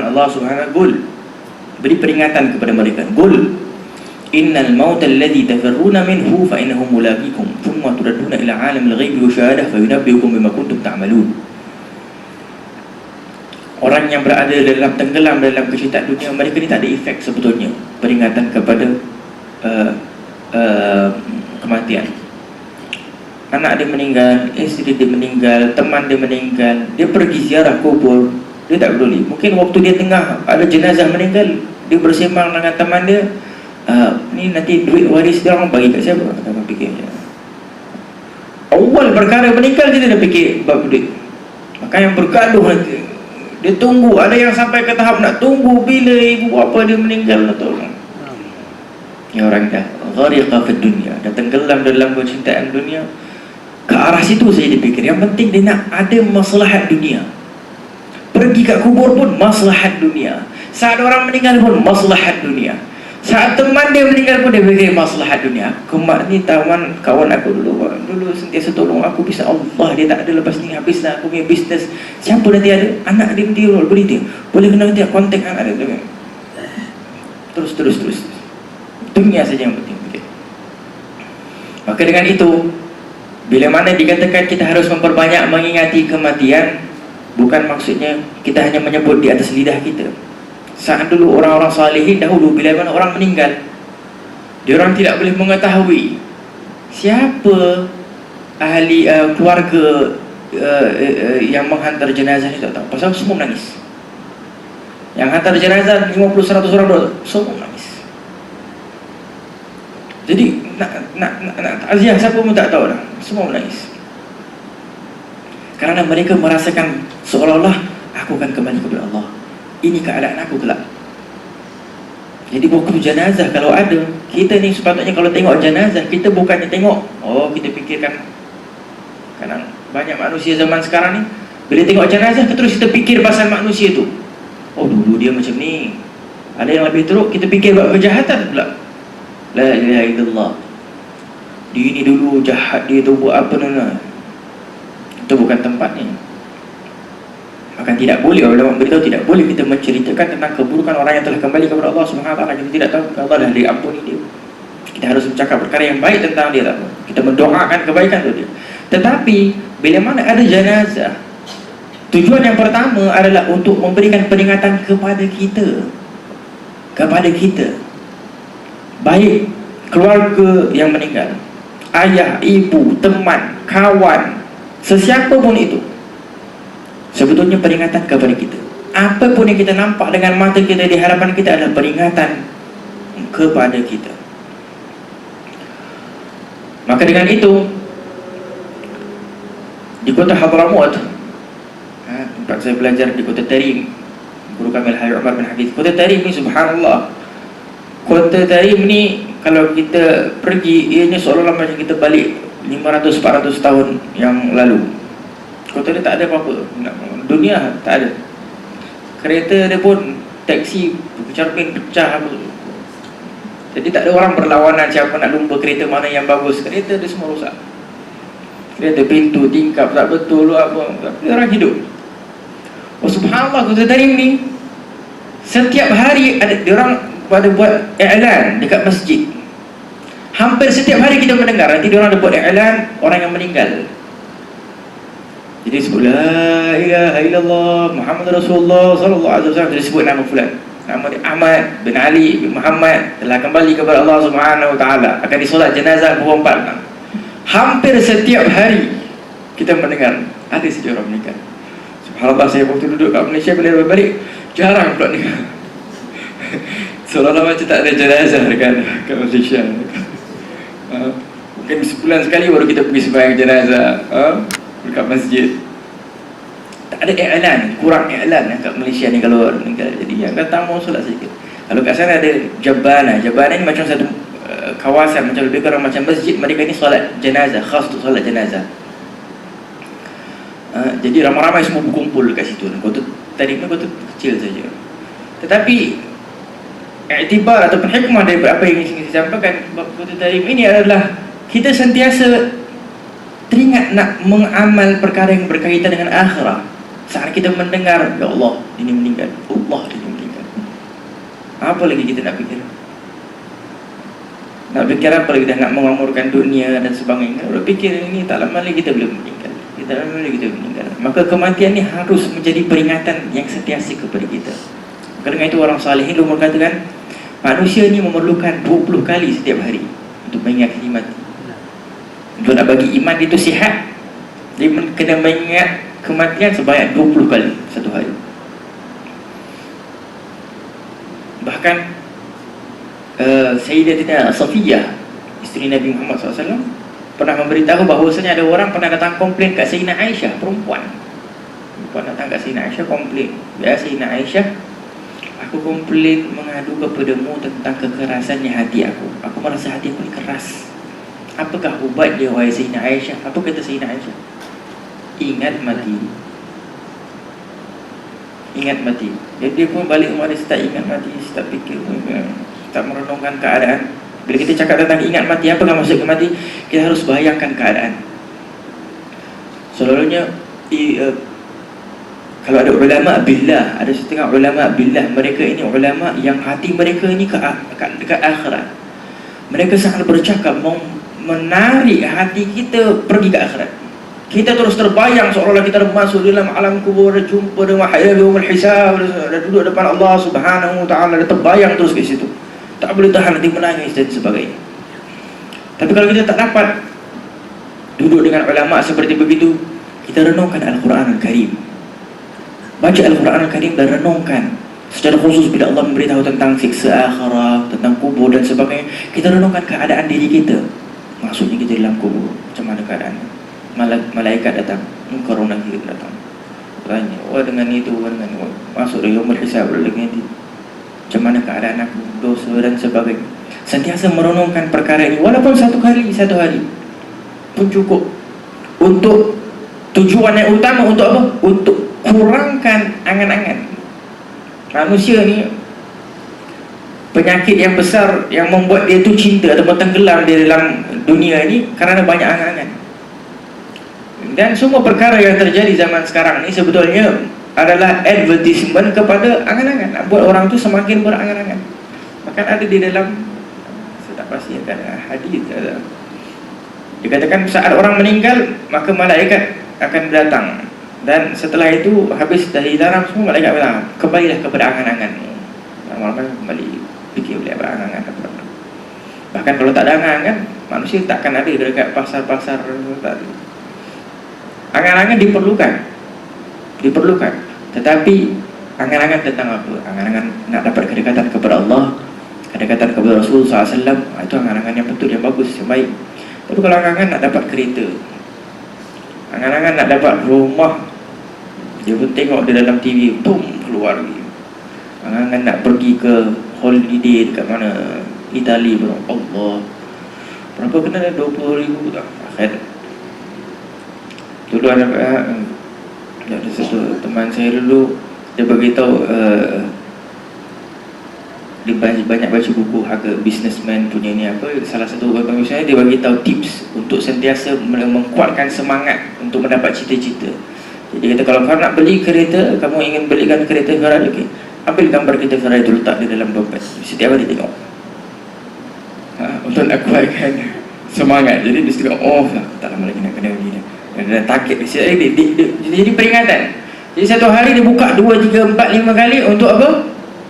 Allah Subhanahu, Qul, beri peringatan kepada mereka, Qul innal mauta alladhi tafirruna minhu fa innahu mulaqikum thumma turadduna ila alamil ghaibi wa syahadah fa yunabbiukum bima kuntum ta'malun. Orang yang berada dalam tenggelam dalam kecintaan dunia, mereka ni tak ada efek sebetulnya peringatan kepada kematian. Anak dia meninggal, isteri dia meninggal, teman dia meninggal, dia pergi ziarah kubur, dia tak peduli. Mungkin waktu dia tengah ada jenazah meninggal, dia bersembang dengan teman dia, ni nanti duit waris dia orang bagi kat siapa? Kita fikir je. Awal perkara meninggal dia dah fikir bab duit. Maka yang bergaduh nanti, dia tunggu, ada yang sampai ke tahap nak tunggu bila ibu bapa dia meninggal, tolong. Ya orang dah ghariqa fid dunya, dah tenggelam dalam kecintaan dunia, ke arah situ saja dia fikir. Yang penting dia nak ada maslahat dunia. Pergi kat kubur pun maslahat dunia, saat orang meninggal pun maslahat dunia, saat teman dia meninggal pun dia fikir maslahat dunia. Kemak ni kawan aku dulu sentiasa tolong aku, bisa Allah dia tak ada, lepas ni habislah aku punya bisnes. Siapa nanti ada? Anak dia nanti beri dia, boleh kena nanti kontak anak dia. Terus dunia saja yang penting. Maka dengan itu, bila mana dikatakan kita harus memperbanyak mengingati kematian, bukan maksudnya kita hanya menyebut di atas lidah kita. Saat dulu orang-orang salihin dahulu, bila mana orang meninggal, diorang tidak boleh mengetahui siapa ahli keluarga yang menghantar jenazah itu, tak tahu. Pasal semua menangis. Yang hantar jenazah 50-100 orang semua menangis. Jadi nak takziah siapa pun tak tahu dah, semua menangis. Kerana mereka merasakan seolah-olah aku akan kembali kepada Allah, ini keadaan aku kelak. Jadi waktu jenazah kalau ada, kita ni sepatutnya kalau tengok jenazah, kita bukannya tengok, kita fikirkan. Kadang banyak manusia zaman sekarang ni, bila tengok jenazah terus kita fikir pasal manusia tu. Dulu dia macam ni. Ada yang lebih teruk, kita fikir buat kejahatan pula. La ilaha illallah, dia ni dulu jahat, dia tu buat apa nana. Itu bukan tempatnya. Maka tidak boleh, ulama beritahu tidak boleh kita menceritakan tentang keburukan orang yang telah kembali kepada Allah Subhanahu wa taala. Kita tidak tahu Allah dah diampuni dia. Kita harus bercakap perkara yang baik tentang dia, tak? Kita mendoakan kebaikan untuk dia. Tetapi bila mana ada jenazah, tujuan yang pertama adalah untuk memberikan peringatan kepada kita. Baik keluarga yang meninggal, ayah, ibu, teman, kawan, sesiapa pun itu, sebetulnya peringatan kepada kita. Apa pun yang kita nampak dengan mata kita di hadapan kita adalah peringatan kepada kita. Maka dengan itu, di kota Hadramaut, tempat saya belajar di kota Tarim, Guru kami Al-Habib Umar bin Hafiz. Kota Tarim ni subhanallah, Kota Tarim ni kalau kita pergi, ianya seolah-olah macam kita balik 500-400 tahun yang lalu. Kota dia tak ada apa-apa, dunia tak ada. Kereta dia pun, taksi cermin pecah apa. Jadi tak ada orang berlawanan siapa nak lumba kereta mana yang bagus. Kereta dia semua rosak. Kereta pintu, tingkap tak betul apa. Tapi orang hidup. Oh subhanallah, Kota Tarim ni setiap hari ada diorang pada buat i'lan dekat masjid. Hampir setiap hari kita mendengar nanti diorang ada buat i'lan orang yang meninggal. Jadi sebut la ilaha illallah Muhammad Rasulullah sallallahu alaihi wasallam, dia sebut nama fulan. Nama dia Ahmad bin Ali bin Muhammad telah kembali kepada Allah Subhanahu wa taala, akan disolat jenazah pukul 4. Hampir setiap hari kita mendengar ada saja orang meninggal. Subhanallah, saya waktu duduk kat Malaysia bila balik jarang pula dengar. Seolah-olah macam tak ada jenazah kan kat Malaysia. Mungkin sebulan sekali baru kita pergi sembahyang jenazah dekat masjid. Tak ada i'lan, kurang i'lan kat Malaysia ni kalau meninggal. Jadi yang datang mau solat sedikit. Kalau kat sana ada Jabana. Jabana ni macam satu kawasan, macam lebih kurang macam masjid. Mereka ni solat jenazah, khas untuk solat jenazah. Jadi ramai-ramai semua berkumpul kat situ. Kota Tarim ni kota kecil saja. Tetapi iktibar ataupun hikmah daripada apa yang ingin saya sampaikan Kota Tarim ini adalah kita sentiasa teringat nak mengamal perkara yang berkaitan dengan akhirat. Saat kita mendengar, ya Allah, ini meninggal, Allah ini meninggal, apa lagi kita nak fikir? Nak fikir apa lagi? Dah nak mengamurkan dunia dan sebagainya. Kalau fikir ini, tak lama lagi kita belum meninggal. Tak lama lagi kita meninggal. Maka kematian ini harus menjadi peringatan yang sentiasa kepada kita. Kerana itu orang salihin dulu mengatakan manusia ini memerlukan 20 kali setiap hari untuk mengingat mati. Untuk nak bagi iman itu sihat, dia kena mengingat kematian sebanyak 20 kali satu hari. Bahkan Sayyidatina Safiyah, isteri Nabi Muhammad SAW, pernah memberitahu bahawasanya ada orang pernah datang komplain kat Sayyidina Aisyah, perempuan datang kat Sayyidina Aisyah komplain, ya Sayyidina Aisyah, aku komplain mengadu kepadamu tentang kekerasannya hati aku. Aku merasa hati aku keras. Apakah ubat dia wahai Sayyidina Aisyah? Apa kata Sayyidina Aisyah? Ingat mati. Ingat mati. Jadi dia pun balik rumah dia start ingat mati, start fikir, start merenungkan keadaan. Bila kita cakap tentang ingat mati, apakah maksud mati? Kita harus bayangkan keadaan. Selalunya kalau ada ulama billah, ada setengah ulama billah, mereka ini ulama yang hati mereka ini dekat akhirat. Mereka sangat bercakap menarik hati kita pergi ke akhirat. Kita terus terbayang seolah-olah kita masuk dalam alam kubur, jumpa dengan yaumul hisab, duduk depan Allah Subhanahu wa taala, terbayang terus ke situ. Tak boleh tahan, nanti menangis dan sebagainya. Tapi kalau kita tak dapat duduk dengan ulama seperti begitu, kita renungkan Al-Quran Al-Karim. Baca Al-Quran Al-Karim dan renungkan. Secara khusus bila Allah memberitahu tentang siksa akhirat, tentang kubur dan sebagainya, kita renungkan keadaan diri kita. Maksudnya kita dalam kubur, macam mana keadaannya? Malaikat datang, Corona kita datang, tanya, dengan itu, dengan itu, masuk dari yaumul hisab lagi nanti, macam mana keadaan aku, dosa dan sebagainya. Sentiasa merenungkan perkara ini, walaupun satu hari pun cukup. Untuk tujuan yang utama, untuk apa? Untuk kurangkan angan-angan. Manusia ni penyakit yang besar yang membuat dia tu cinta atau tenggelam di dalam dunia ini kerana banyak angan-angan. Dan semua perkara yang terjadi zaman sekarang ni sebetulnya adalah advertisement kepada angan-angan, nak buat orang tu semakin berangan-angan. Bahkan ada di dalam, saya tak pasti hadis, dikatakan saat orang meninggal maka malaikat akan datang, dan setelah itu habis dari dalam semua, malaikat bilang kembalilah kepada angan-angan. Lama-lama kembali fikir boleh berangan-angan. Bahkan kalau tak ada angan-angan, manusia takkan ada dekat pasar-pasar. Angan-angan diperlukan, tetapi angan-angan tentang apa? Angan-angan nak dapat kedekatan kepada Allah, kedekatan kepada Rasulullah SAW, itu angan-angan yang betul, yang bagus, yang baik. Tapi kalau angan-angan nak dapat kereta, angan-angan nak dapat rumah, dia pun tengok di dalam TV, boom, keluar lagi. Angan nak pergi ke holiday dekat mana, Itali pun, Allah, berapa kena dah, 20,000 tak? Akhir dulu ada satu teman saya dulu, dia beritahu dia banyak baca buku harga businessman punya ni apa, salah satu orang saya dia bagi tahu tips untuk sentiasa menguatkan semangat untuk mendapat cita-cita. Jadi kata, kalau kau nak beli kereta, kamu ingin belikan kereta Ferrari, okay, ambil gambar kereta Ferrari itu, letak di dalam dompet, setiap hari tengok, untuk nak kuatkan semangat. Jadi dia tengok, oh tak lama lagi nak kena beli dia, dan target jadi peringatan. Jadi satu hari dia buka 2, 3, 4, 5 kali untuk apa?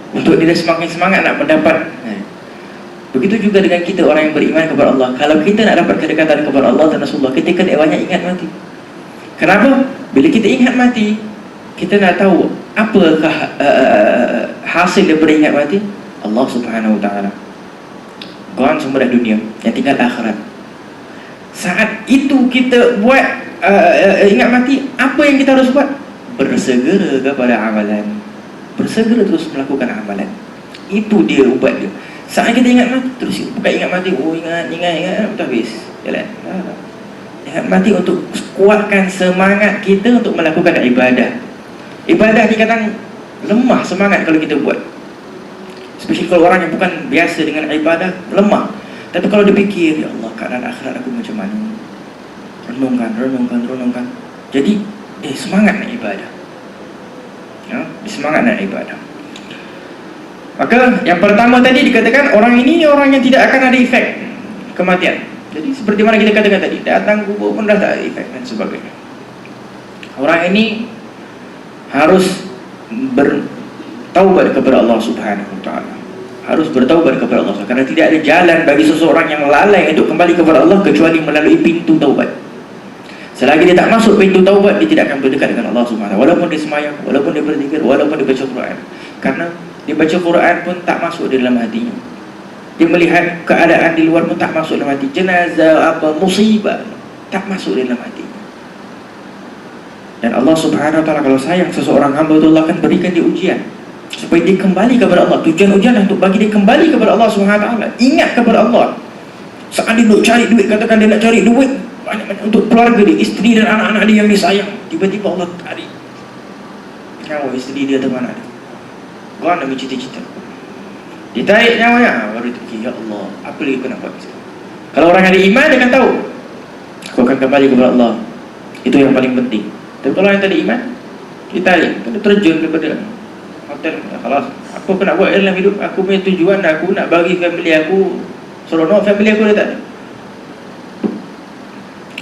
Untuk dia semakin semangat nak mendapat. Begitu juga dengan kita orang yang beriman kepada Allah. Kalau kita nak dapat kedekatan kepada Allah dan Rasulullah, kita kena banyak ingat mati. Kenapa? Bila kita ingat mati, kita nak tahu apakah hasil daripada ingat mati? Allah Subhanahu Wa Taala. Gone semua dah dunia, yang tinggal akhirat. Saat itu kita buat ingat mati, apa yang kita harus buat? Bersegera kepada amalan, bersegera terus melakukan amalan. Itu dia ubat dia. Saat kita ingat mati, terus bukan ingat mati, oh ingat, betul habis jalan. Ingat mati untuk kuatkan semangat kita untuk melakukan ibadah. Ibadah ni kadang lemah semangat kalau kita buat, especially kalau orang yang bukan biasa dengan ibadah, lemah. Tapi kalau dia fikir, ya Allah, keadaan akhirat aku macam mana, renungkan, jadi semangat nak ibadah, semangat nak ibadah. Maka yang pertama tadi dikatakan, orang ini orang yang tidak akan ada efek kematian. Jadi seperti mana kita katakan tadi, datang kubur pun dah tak ada efek dan sebagainya. Orang ini harus bertaubat kepada Allah Subhanahu Wa Taala, harus bertaubat kepada Allah, karena tidak ada jalan bagi seseorang yang lalai untuk kembali kepada Allah kecuali melalui pintu taubat. Selagi dia tak masuk pintu taubat, dia tidak akan berdekat dengan Allah Subhanahu Wa Taala. Walaupun dia semayang, walaupun dia berzikir, walaupun dia baca Quran, karena dia baca Quran pun tak masuk di dalam hatinya. Dia melihat keadaan di luar pun tak masuk dalam hati. Jenazah, apa, musibah, tak masuk di dalam hati. Dan Allah Subhanahu Wa Taala kalau sayang seseorang hamba itu, Allah akan berikan dia ujian supaya dia kembali kepada Allah. Tujuan ujian untuk bagi dia kembali kepada Allah Subhanahu Wa Taala, ingat kepada Allah. Saat dia nak cari duit, katakan dia nak cari duit banyak-banyak untuk keluarga dia, isteri dan anak-anak dia yang dia sayang, tiba-tiba Allah tarik nyawa isteri dia dan anak dia, gone demi cita-cita, ditarik nyawanya. Baru itu, ya Allah, apa lagi aku nak buat sekarang? Kalau orang yang ada iman, dia akan tahu aku akan kembali kepada Allah. Itu yang paling penting. Tapi kalau yang tak ada iman, ditarik, kena terjun daripada hotel. Kalau apa aku nak buat dalam hidup, aku punya tujuan, aku nak bagi family aku seronok, family aku dah tak ada.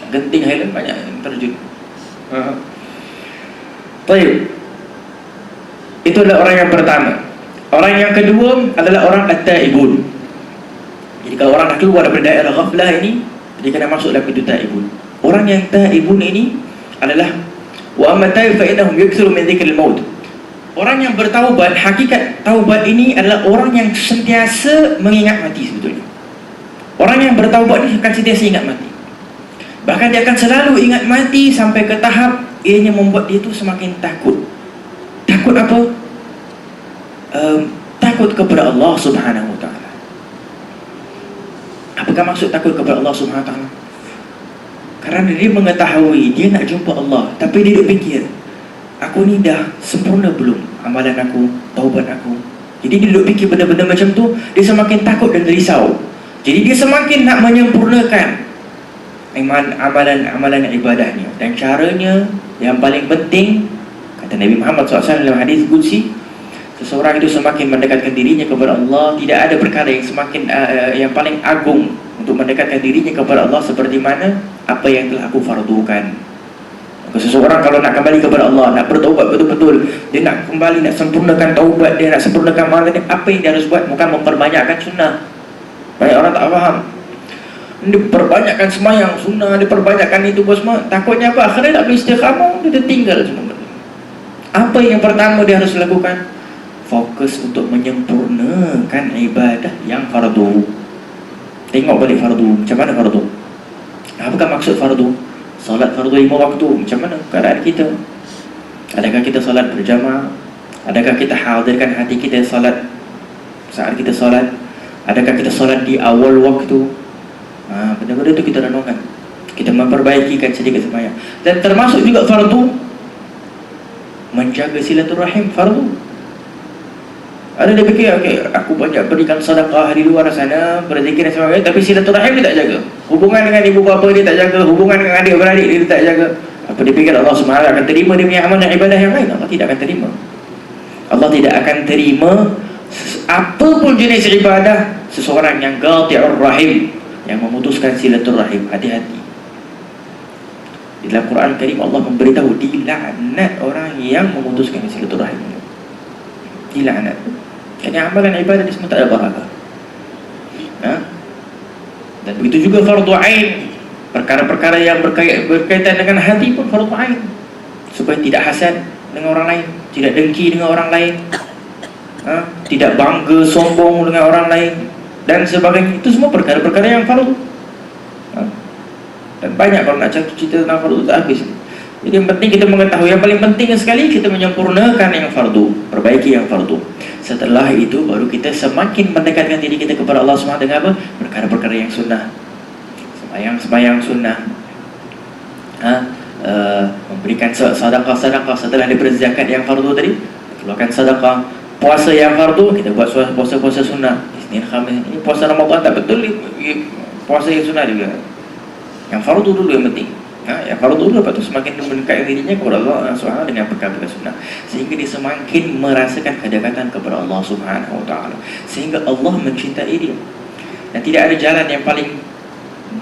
Genting Highland banyak yang terjun. Baik. Itu adalah orang yang pertama. Orang yang kedua adalah orang at-taibun. Jadi kalau orang dah keluar daripada daerah ghaflah ini, dia kena masuk dalam pintu taibun. Orang yang taibun ini adalah wa amma taib fa innahum yakthiru min dzikril maut. Orang yang bertaubat, hakikat taubat ini adalah orang yang sentiasa mengingat mati sebetulnya. Orang yang bertaubat ini akan sentiasa ingat mati. Bahkan dia akan selalu ingat mati sampai ke tahap ianya membuat dia tu semakin takut. Takut apa? Takut kepada Allah Subhanahu Wa Taala. Apakah maksud takut kepada Allah Subhanahu Wa Taala? Kerana dia mengetahui dia nak jumpa Allah, tapi dia duk fikir, aku ni dah sempurna belum amalan aku, taubat aku? Jadi dia duk fikir benda-benda macam tu, dia semakin takut dan risau. Jadi dia semakin nak menyempurnakan amalan ibadahnya. Dan caranya yang paling penting, kata Nabi Muhammad SAW dalam hadis qudsi, seseorang itu semakin mendekatkan dirinya kepada Allah, tidak ada perkara yang semakin yang paling agung untuk mendekatkan dirinya kepada Allah seperti mana apa yang telah aku fardukan. Maka seseorang kalau nak kembali kepada Allah, nak bertaubat betul-betul, dia nak kembali, nak sempurnakan taubat dia, nak sempurnakan amalan dia, apa yang dia harus buat? Bukan memperbanyakkan sunnah. Banyak orang tak faham, dia perbanyakkan semayang sunnah, dia perbanyakkan itu semua, takutnya apa? Akhirnya tak boleh istiqamah, dia tertinggal semua. Apa yang pertama dia harus lakukan? Fokus untuk menyempurnakan ibadah yang fardu. Tengok balik fardu, macam mana fardu? Apakah maksud fardu? Salat fardu 5 waktu, macam mana keadaan kita? Adakah kita salat berjamaah? Adakah kita hadirkan hati kita salat saat kita salat? Adakah kita salat di awal waktu? Benda-benda itu kita renungkan. Kita memperbaikikan sedikit sembahyang. Dan termasuk juga fardu menjaga silaturahim, fardu. Ada dia fikir, okay, aku banyak berikan sedekah di luar sana, berzikir dan sebagainya, tapi silaturahim dia tak jaga. Hubungan dengan ibu bapa dia tak jaga, hubungan dengan adik-beradik dia tak jaga. Apa dia fikir Allah SWT akan terima dia punya amal dan ibadah yang lain? Allah tidak akan terima. Allah tidak akan terima apa pun jenis ibadah seseorang yang qati'ur rahim, yang memutuskan silaturahim. Hati-hati. Di dalam Quran Karim Allah memberitahu dilaknat orang yang memutuskan silaturahim. Dilaknat. Jadi amalan ibadah ini semua tak ada barakah. Dan begitu juga fardu ain. Perkara-perkara yang berkaitan dengan hati pun fardu ain. Supaya tidak hasad dengan orang lain, tidak dengki dengan orang lain, tidak bangga sombong dengan orang lain dan sebagainya. Itu semua perkara-perkara yang fardu. Dan banyak kalau nak cerita tentang fardu tak habis. Jadi yang penting kita mengetahui, yang paling penting sekali kita menyempurnakan yang fardu, perbaiki yang fardu. Setelah itu baru kita semakin mendekatkan diri kita kepada Allah SWT dengan apa? Perkara-perkara yang sunnah. Sembahyang sunnah. Memberikan sedekah setelah daripada zakat yang fardu tadi, keluarkan sedekah. Puasa yang fardu, kita buat puasa sunnah. Isnin Khamis. Ini puasa Ramadan tak betul, puasa yang sunnah juga. Yang fardu dulu yang penting. Yang fardu dulu, lepas tu semakin mendekatkan dirinya kepada Allah SWT dengan perkara-perkara sunnah, sehingga dia semakin merasakan kedekatan kepada Allah SWT, sehingga Allah mencintai dia. Dan tidak ada jalan yang paling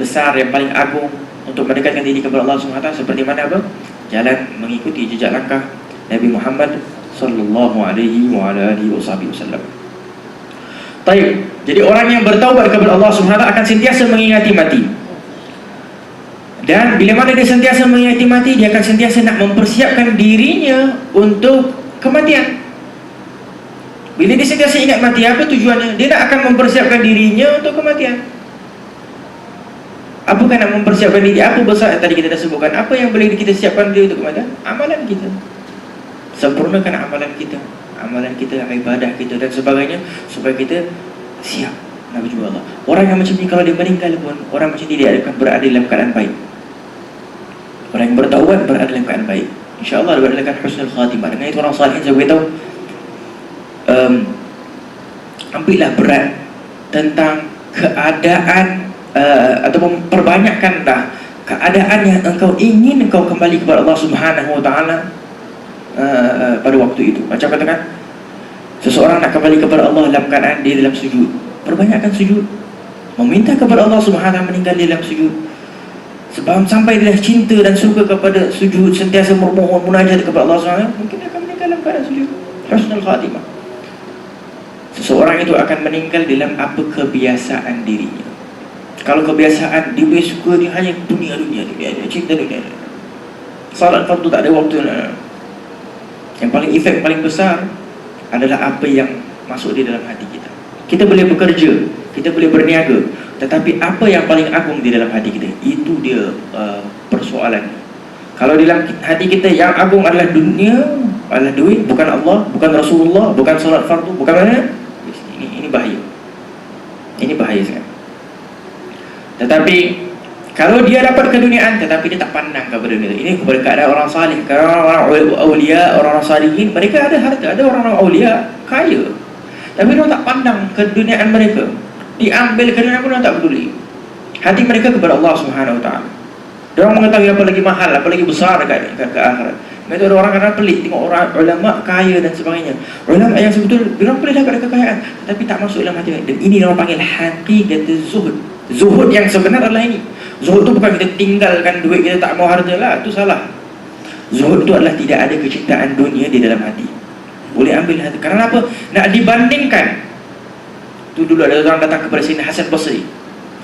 besar, yang paling agung untuk mendekatkan diri kepada Allah SWT seperti mana apa? Jalan mengikuti jejak langkah Nabi Muhammad sallallahu alaihi wa alihi wasallam. Baik, jadi orang yang bertaubat kepada Allah SWT akan sentiasa mengingati mati. Dan bila mana dia sentiasa mengingati mati, dia akan sentiasa nak mempersiapkan dirinya untuk kematian. Bila dia sentiasa ingat mati, apa tujuannya? Dia nak akan mempersiapkan dirinya untuk kematian. Apakah nak mempersiapkan diri? Apa besar tadi kita dah sebutkan? Apa yang boleh kita siapkan diri untuk kematian? Amalan kita. Sempurnakan amalan kita, ibadah kita dan sebagainya, supaya kita siap nak berjumpa Allah. Orang yang macam ni kalau dia meninggal pun, orang macam ni dia akan berada dalam keadaan baik. Orang yang bertaubat berada dalam keadaan baik, InsyaAllah berada dalam husnul khatimah. Dengan itu orang salih saya beritahu, ambillah berat tentang keadaan, ataupun perbanyakkanlah keadaan yang engkau ingin engkau kembali kepada Allah Subhanahu Wa Taala pada waktu itu. Macam katakan seseorang nak kembali kepada Allah dalam keadaan dia dalam sujud, perbanyakkan sujud, meminta kepada Allah Subhanahu Wa Taala meninggal dalam sujud. Sebab sampai dia cinta dan suka kepada sujud, sentiasa memohon munajat kepada Allah SWT, mungkin dia akan meninggal dalam keadaan sujud. Husnul khatimah. Seseorang itu akan meninggal dalam apa kebiasaan dirinya. Kalau kebiasaan dia suka dia hanya dunia, cinta dunia. Salat fardu tak ada waktu. Yang paling efek paling besar adalah apa yang masuk di dalam hati kita. Kita boleh bekerja, kita boleh berniaga, tetapi apa yang paling agung di dalam hati kita? Itu dia persoalan. Kalau di dalam hati kita yang agung adalah dunia, adalah duit, bukan Allah, bukan Rasulullah, bukan solat fardu, bukan mana? Ini bahaya. Ini bahaya sangat. Tetapi kalau dia dapat keduniaan tetapi dia tak pandang kepada dunia, ini kepada keadaan orang salih. Kalau orang awliya, orang salihin, mereka ada harta, ada orang awliya kaya, tapi mereka tak pandang keduniaan mereka. Diambil keduniaan pun mereka tak peduli. Hati mereka kepada Allah Subhanahu Wa Taala. Dia orang mengetahui apa lagi mahal, apa lagi besar dekat ke akhirat. Mereka ada orang kadang pelik tengok orang ulama kaya dan sebagainya. Ulama yang sebetul, dia orang boleh dapat kekayaan tetapi tak masuk dalam hati. Dan ini dia orang panggil haqiqat zuhud. Zuhud yang sebenar adalah ini. Zuhud itu bukan kita tinggalkan duit, kita tak mau harta lah, itu salah. Zuhud itu adalah tidak ada kecintaan dunia di dalam hati. Boleh ambil hati. Kerana apa? Nak dibandingkan. Itu dulu ada orang datang kepada Sayyidina Hasan Basri.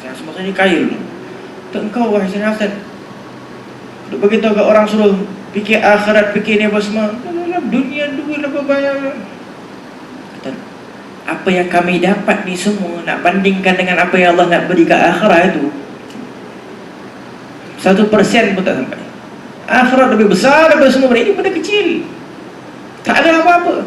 Hasan Basri ni kaya dulu. Engkau wahai Sayyidina Hasan, dia beritahu ke orang suruh fikir akhirat, fikir ni apa semua. Dunia duit apa bayar. Apa yang kami dapat ni semua nak bandingkan dengan apa yang Allah nak beri ke akhirat itu 1% pun tak sampai. Akhirat lebih besar daripada semua. Ini benda kecil, tak ada apa-apa.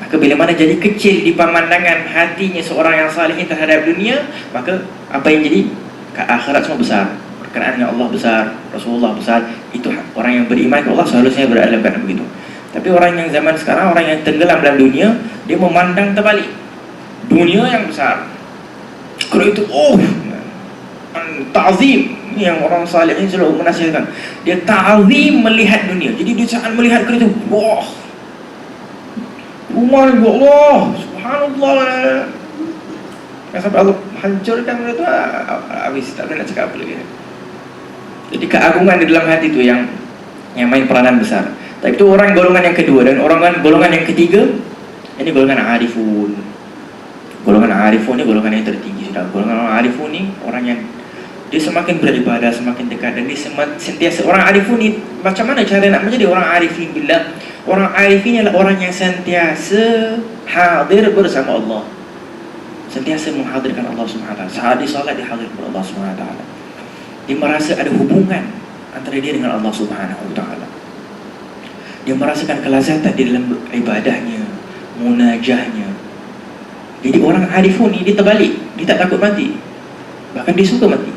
Maka bila mana jadi kecil di pemandangan hatinya seorang yang salih terhadap dunia, maka apa yang jadi? Akhirat semua besar, berkenaan dengan Allah besar, Rasulullah besar. Itu orang yang beriman kepada Allah seharusnya berada dalam keadaan begitu. Tapi orang yang zaman sekarang, orang yang tenggelam dalam dunia, dia memandang terbalik. Dunia yang besar, kalau itu ta'zim. Yang orang salih ini selalu menasihatkan, dia ta'zim melihat dunia. Jadi dia saat melihat kereta, wah, rumah ni Allah, subhanallah. Sampai Allah hancurkan benda tu, habis tak boleh nak cakap apa lagi. Jadi keagungan di dalam hati itu yang main peranan besar. Tapi itu orang golongan yang kedua. Dan golongan yang ketiga, ini golongan arifun. Golongan arifun ni golongan yang tertinggi sudah. Golongan orang arifun ni orang yang dia semakin beribadah, semakin dekat, dan dia sentiasa. Orang arifun ni macam mana cara nak menjadi orang arifin billah? Orang arifin adalah orang yang sentiasa hadir bersama Allah, sentiasa menghadirkan Allah SWT. Saat dia salat, dia hadir kepada Allah SWT. Dia merasa ada hubungan antara dia dengan Allah SWT. Dia merasakan kelazatan di dalam ibadahnya, munajahnya. Jadi orang arifun ni dia terbalik. Dia tak takut mati, bahkan dia suka mati.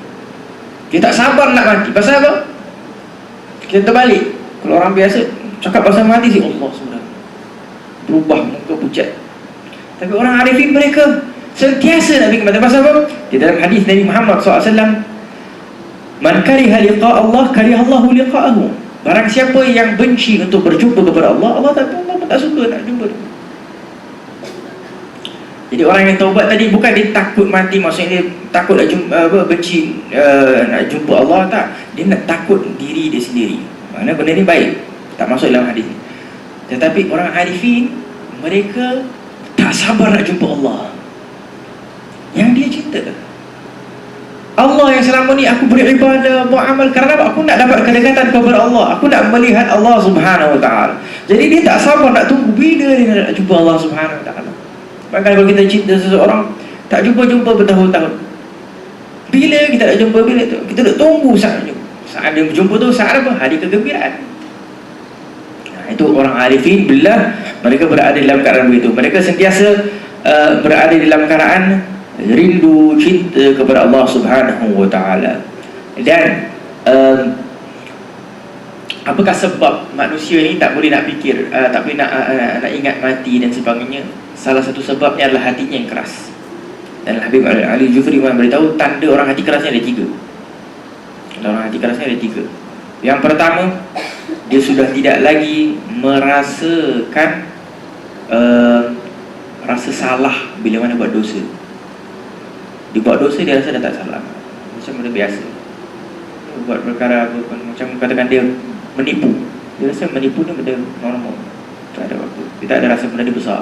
Dia tak sabar nak mati. Pasal apa? Kita terbalik. Kalau orang biasa cakap pasal mati sih, Allah SWT berubah muka pucat. Tapi orang arifin mereka sentiasa Nabi kata pasal apa? Di dalam hadis Nabi Muhammad SAW, man kariha liqa Allah, kariha Allahu liqa'ahu. Barang siapa yang benci untuk berjumpa kepada Allah, Allah pun tak suka nak jumpa dia. Jadi orang yang taubat tadi bukan dia takut mati, maksudnya dia takut nak jumpa, benci nak jumpa Allah, tak. Dia nak takut diri dia sendiri. Mana benda ni baik, tak masuk dalam hadis ni. Tetapi orang arifin, mereka tak sabar nak jumpa Allah yang dia cinta. Allah yang selama ni aku beribadah, buat amal, kerana aku nak dapat kedekatan kepada Allah, aku nak melihat Allah Subhanahu Wa Taala. Jadi dia tak sabar nak tunggu bila dia nak jumpa Allah Subhanahu Wa Taala. Bahkan kalau kita cinta seseorang, tak jumpa bertahun-tahun. Bila kita nak jumpa, bila tu kita nak tunggu saat dia berjumpa tu, saat apa? Hari kegembiraan. Itu orang arifin billah, mereka berada dalam keadaan begitu. Mereka sentiasa berada dalam keadaan rindu, cinta kepada Allah Subhanahu Wa Taala. Dan apakah sebab manusia ni tak boleh nak fikir, tak boleh nak ingat mati dan sebagainya? Salah satu sebabnya adalah hatinya yang keras. Dan Habib Ali Jufri beritahu tanda orang hati kerasnya ada 3. Orang hati kerasnya ada 3. Yang pertama, dia sudah tidak lagi merasakan rasa salah bila mana buat dosa. Dia buat dosa, dia rasa dah tak salah, macam benda biasa. Dia buat perkara apa, macam katakan dia menipu, dia rasa menipu ni benda normal, tak ada apa, dia tak ada rasa benda dia besar.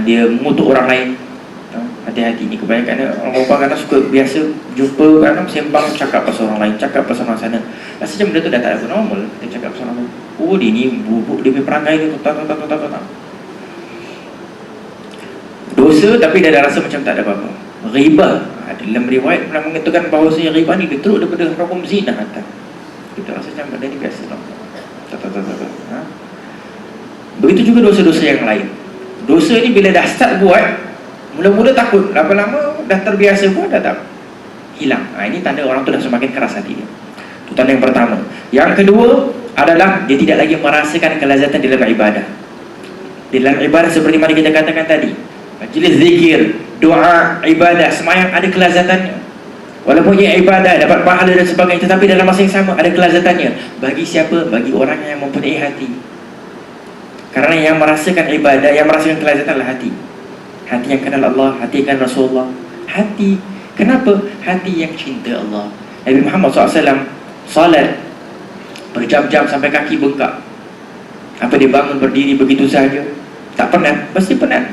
Dia mengutuk orang lain, hati-hati ni kebanyakan orang perempuan kadang suka biasa jumpa, kadang sembang cakap pasal orang lain, cakap pasal orang sana. Rasa macam benda tu dah tak ada normal. Dia cakap pasal orang lain, oh dia ni bubuk, dia punya perangai ni tak. Dosa tapi dia dah rasa macam tak ada apa-apa. Ghibah, dalam riwayat pernah mengatakan bahawasanya ghibah ni dia teruk daripada hukum zina. Kita rasa macam benda ni biasa lah. Begitu juga dosa-dosa yang lain. Dosa ni bila dah start buat, mula-mula takut, lama-lama dah terbiasa buat, dah tak hilang. Ini tanda orang tu dah semakin keras hati dia. Itu tanda yang pertama. Yang kedua adalah dia tidak lagi merasakan kelazatan dalam ibadah. Dalam ibadah seperti mana kita katakan tadi, majlis zikir, doa, ibadah, semayang ada kelazatannya. Walaupun ia ibadah, dapat pahala dan sebagainya, tetapi dalam masa yang sama ada kelazatannya. Bagi siapa? Bagi orang yang mempunyai hati. Karena yang merasakan ibadah, yang merasakan kelazatan adalah hati. Hati yang kenal Allah, hati yang kenal Rasulullah. Hati, kenapa? Hati yang cinta Allah. Nabi Muhammad SAW salat berjam-jam sampai kaki bengkak. Apa dia bangun berdiri begitu saja? Tak penat? Pasti penat.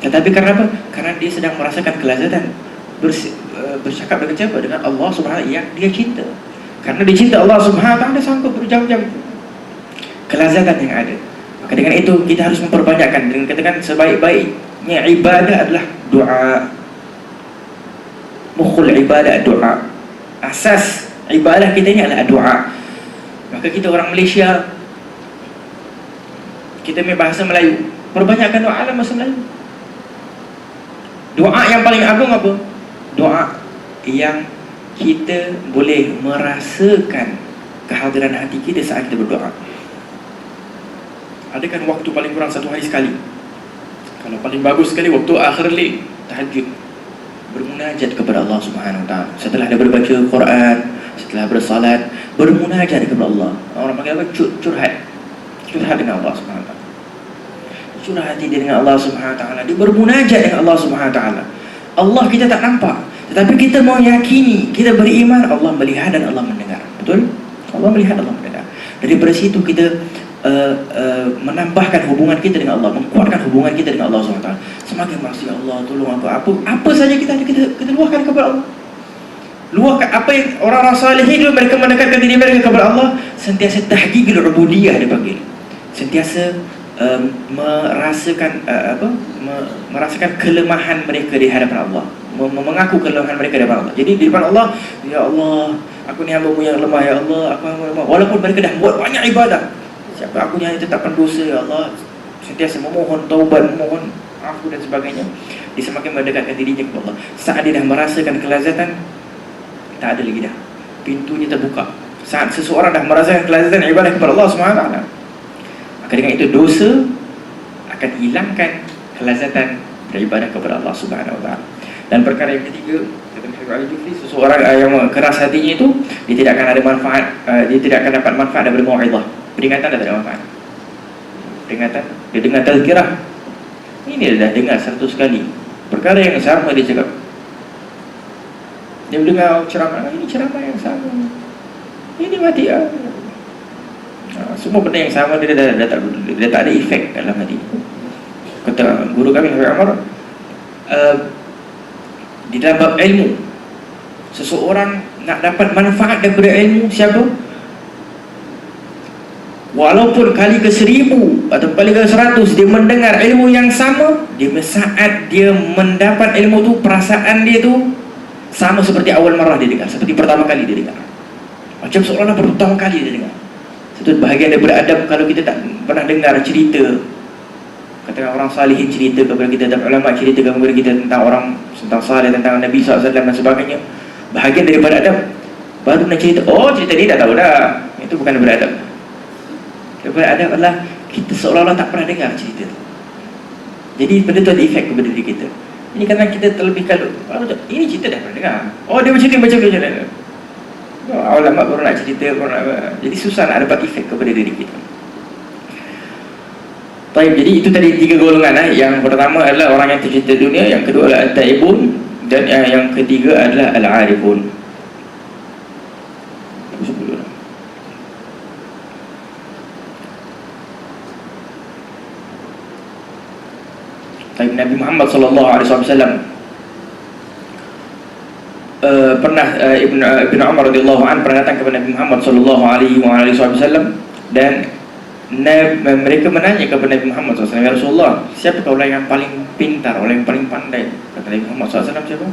Tetapi kenapa? Karena dia sedang merasakan kelazatan bercakap dengan siapa? Dengan Allah Subhanahu yang dia cinta. Karena dia cinta Allah Subhanahu, dia sanggup berjam-jam. Kelazatan yang ada. Maka dengan itu kita harus memperbanyakkan. Dengan katakan sebaik-baiknya ibadah adalah doa. Mukhul ibadah doa. Asas ibadah kita ini adalah doa. Maka kita orang Malaysia kita punya bahasa Melayu, perbanyakkan doa dalam bahasa Melayu. Doa yang paling agung apa? Doa yang kita boleh merasakan kehadiran hati kita saat kita berdoa. Adakan waktu paling kurang 1 hari sekali, kalau paling bagus sekali waktu akhir lail, tahajud, bermunajat kepada Allah Subhanahu Wa Taala. Setelah dia berbaca Quran, setelah bersalat, bermunajat kepada Allah. Orang panggil apa? Curhat dengan Allah Subhanahu Wa Taala. Curhat hati dia dengan Allah Subhanahu Wa Taala. Dia bermunajat dengan Allah Subhanahu Wa Taala. Allah kita tak nampak, tetapi kita mau yakini, kita beriman Allah melihat dan Allah mendengar. Betul? Allah melihat, Allah mendengar. Daripada situ kita menambahkan hubungan kita dengan Allah, menguatkan hubungan kita dengan Allah SWT. Semakin masih Allah tolong aku, apa saja kita luahkan kepada Allah. Luahkan apa yang orang-orang saleh itu, mereka mendekatkan diri mereka kepada Allah. Sentiasa tahqiqul ubudiyah dipanggil. Sentiasa merasakan kelemahan mereka di hadapan Allah, mengaku kelemahan mereka di hadapan Allah. Jadi di depan Allah, ya Allah, aku ni hamba-Mu yang lemah, ya Allah, aku hamba lemah. Walaupun mereka dah buat banyak ibadah, siapa aku yang tetapkan dosa, ya Allah, sentiasa memohon taubat, memohon ampun dan sebagainya. Dia semakin mendekatkan dirinya kepada Allah. Saat dia dah merasakan kelazatan, tak ada lagi dah, pintunya terbuka. Saat seseorang dah merasakan kelazatan ibadah kepada Allah SWT, maka dengan itu dosa akan hilangkan kelazatan beribadah kepada Allah Subhanahu Wa Taala. Dan perkara yang ketiga, kata Syekh Ali Jufri, seseorang yang keras hatinya itu, dia tidak akan ada manfaat, dia tidak akan dapat manfaat daripada mau'izah. Peringatan dah tak ada manfaat. Peringatan, dia dengar tazkirah, ini dia dah dengar 100 kali perkara yang sama dia cakap. Dia dengar ceramah, ini ceramah yang sama, ini mati ah. Semua benda yang sama dia dah tak ada efek dalam hati. Kata guru kami Habib Amar, di dalam bab ilmu, seseorang nak dapat manfaat daripada ilmu, siapa? Walaupun kali ke 1000 atau kali ke 100 dia mendengar ilmu yang sama, saat dia mendapat ilmu tu, perasaan dia tu sama seperti awal marah dia dengar, seperti pertama kali dia dengar. Macam seolah-olah pertama kali dia dengar. Satu bahagian daripada adab, kalau kita tak pernah dengar cerita, katakan orang salihin cerita kepada kita, dan ulama cerita kepada kita tentang orang, tentang salih, tentang Nabi SAW dan sebagainya, bahagian daripada adab, baru nak cerita, oh cerita ni dah tahu dah, itu bukan daripada adab. Daripada adab adalah kita seolah-olah tak pernah dengar cerita tu. Jadi benda tu ada efek kepada diri kita. Ini kerana kita terlebih kalau ini cerita dah pernah dengar, oh dia bercerita macam dia, ulama baru nak cerita, jadi susah nak dapat efek kepada diri kita. Baik, jadi itu tadi 3 golongan. Yang pertama adalah orang yang tercinta dunia, yang kedua adalah at-taibun, dan yang ketiga adalah al-arifun. Nabi Muhammad SAW pernah Ibn Umar radhiyallahu anhu pernah datang kepada Nabi Muhammad SAW, dan mereka menanya kepada Nabi Muhammad SAW, ya Rasulullah, siapakah orang yang paling pintar, orang yang paling pandai? Kata Nabi Muhammad SAW, siapa?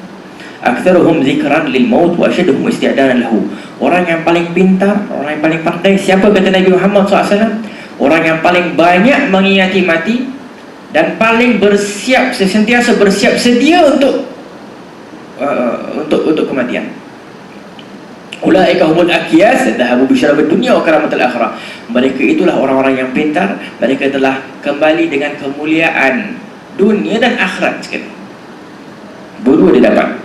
Aktsaruhum zikran lil maut wa ashadduhum isti'dadan lahu. Orang yang paling pintar, orang yang paling pandai, siapa? Kata Nabi Muhammad SAW, orang yang paling banyak mengingati mati dan paling sentiasa bersiap sedia untuk kematian. Ulaika humul aqyas dhahabu bi syarabid dunya wa karamatil akhirah. Mereka itulah orang-orang yang pintar, mereka telah kembali dengan kemuliaan dunia dan akhirat sekali. Dua-dua dia dapat.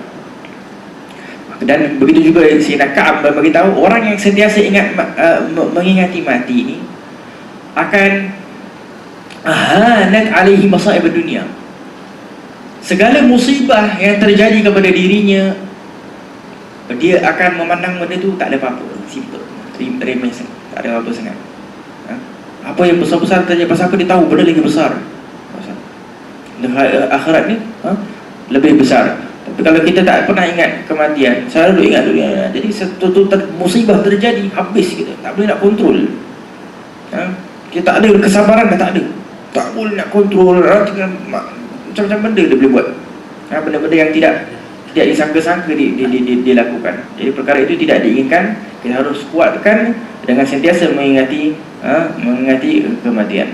Dan begitu juga Sayyidina Ka'ab beritahu, orang yang sentiasa mengingati mati ini akan ahanat alaihi masaib dunia. Segala musibah yang terjadi kepada dirinya, dia akan memandang benda itu tak ada apa-apa, simple, remeh, tak ada apa-apa sangat. Apa yang besar-besar terjadi pasal apa, dia tahu benda lagi besar. Akhirat ni lebih besar. Tapi kalau kita tak pernah ingat kematian, selalu ingat dunia, jadi satu musibah terjadi, habis kita, tak boleh nak kontrol. Kita tak ada kesabaran, dah tak ada, tak boleh nak kontrol. Macam-macam benda dia boleh buat, benda-benda yang tidak disangka-sangka dia lakukan. Jadi perkara itu tidak diinginkan. Kita harus kuatkan dengan sentiasa mengingati kematian.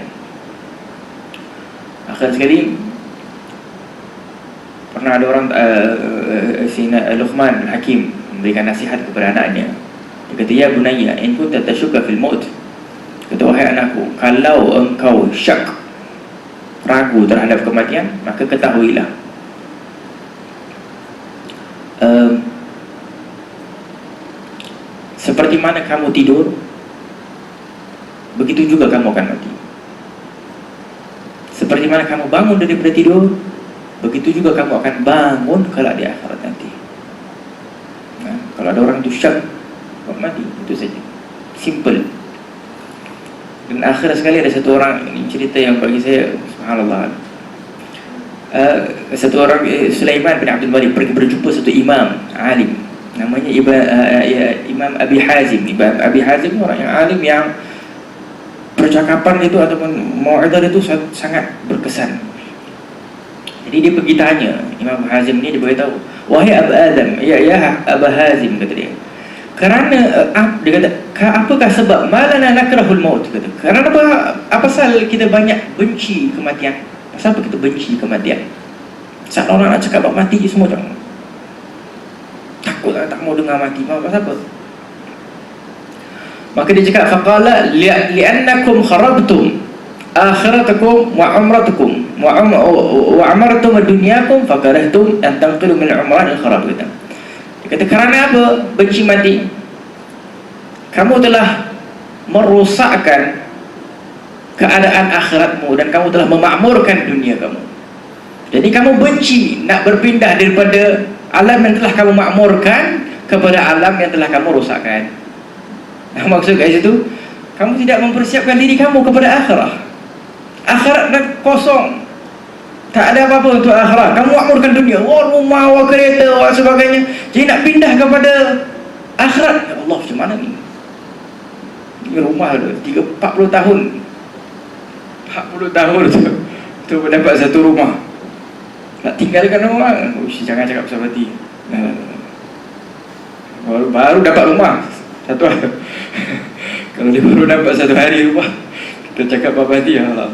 Akhir sekali pernah ada orang Sayyidina Luqman Hakim memberikan nasihat kepada anaknya. Dia kata, ya bunayya, in kunta tashukka fil maut, kata, wahai anakku, kalau engkau syak, ragu terhadap kematian, maka ketahuilah seperti mana kamu tidur, begitu juga kamu akan mati. Seperti mana kamu bangun daripada tidur, begitu juga kamu akan bangun kalau di akhirat nanti. Nah, kalau ada orang itu syak, mati, itu saja. Simple. Dan akhir sekali ada satu orang, ini cerita yang bagi saya subhanallah. Satu orang, Sulaiman bin Abdul Malik, pergi berjumpa satu imam alim, namanya Imam Abi Hazim. Imam Abi Hazim orang yang alim, yang percakapan itu ataupun mau'izah itu sangat berkesan. Jadi dia pergi tanya Imam Hazim ni, dia beritahu, wahai Abu Adam, ya Abu Hazim, kata dia, kerana dia kata, apakah sebab malana nakrahul maut, kata, kerana apa pasal kita banyak benci kematian? Pasal apa kita benci kematian? Saat orang nak cakap bab mati, semua jangan takut, tak mau dengar mati. Pasal apa? Maka dia cakap, faqala li'annakum kharabtum akhiratakum wa umratakum wa amartum dunyakum fakarahtum an tanqilu min umran al-kharab. Dia kata, kerana apa benci mati? Kamu telah merosakkan keadaan akhiratmu dan kamu telah memakmurkan dunia kamu. Jadi kamu benci nak berpindah daripada alam yang telah kamu makmurkan kepada alam yang telah kamu rosakkan. Nah, maksud kat situ, kamu tidak mempersiapkan diri kamu kepada akhirat. Akhirat dah kosong, tak ada apa-apa untuk akhirat. Kamu makmurkan dunia, rumah, kereta, sebagainya. Jadi nak pindah kepada akhirat, ya Allah, macam mana ni? Ini rumah tu 40 tahun 40 tahun tu mendapat satu rumah, nak tinggalkan orang. Jangan cakap pasal mati. Baru dapat rumah satu hari. Kalau dia baru dapat satu hari rumah, kita cakap apa mati, ya Allah.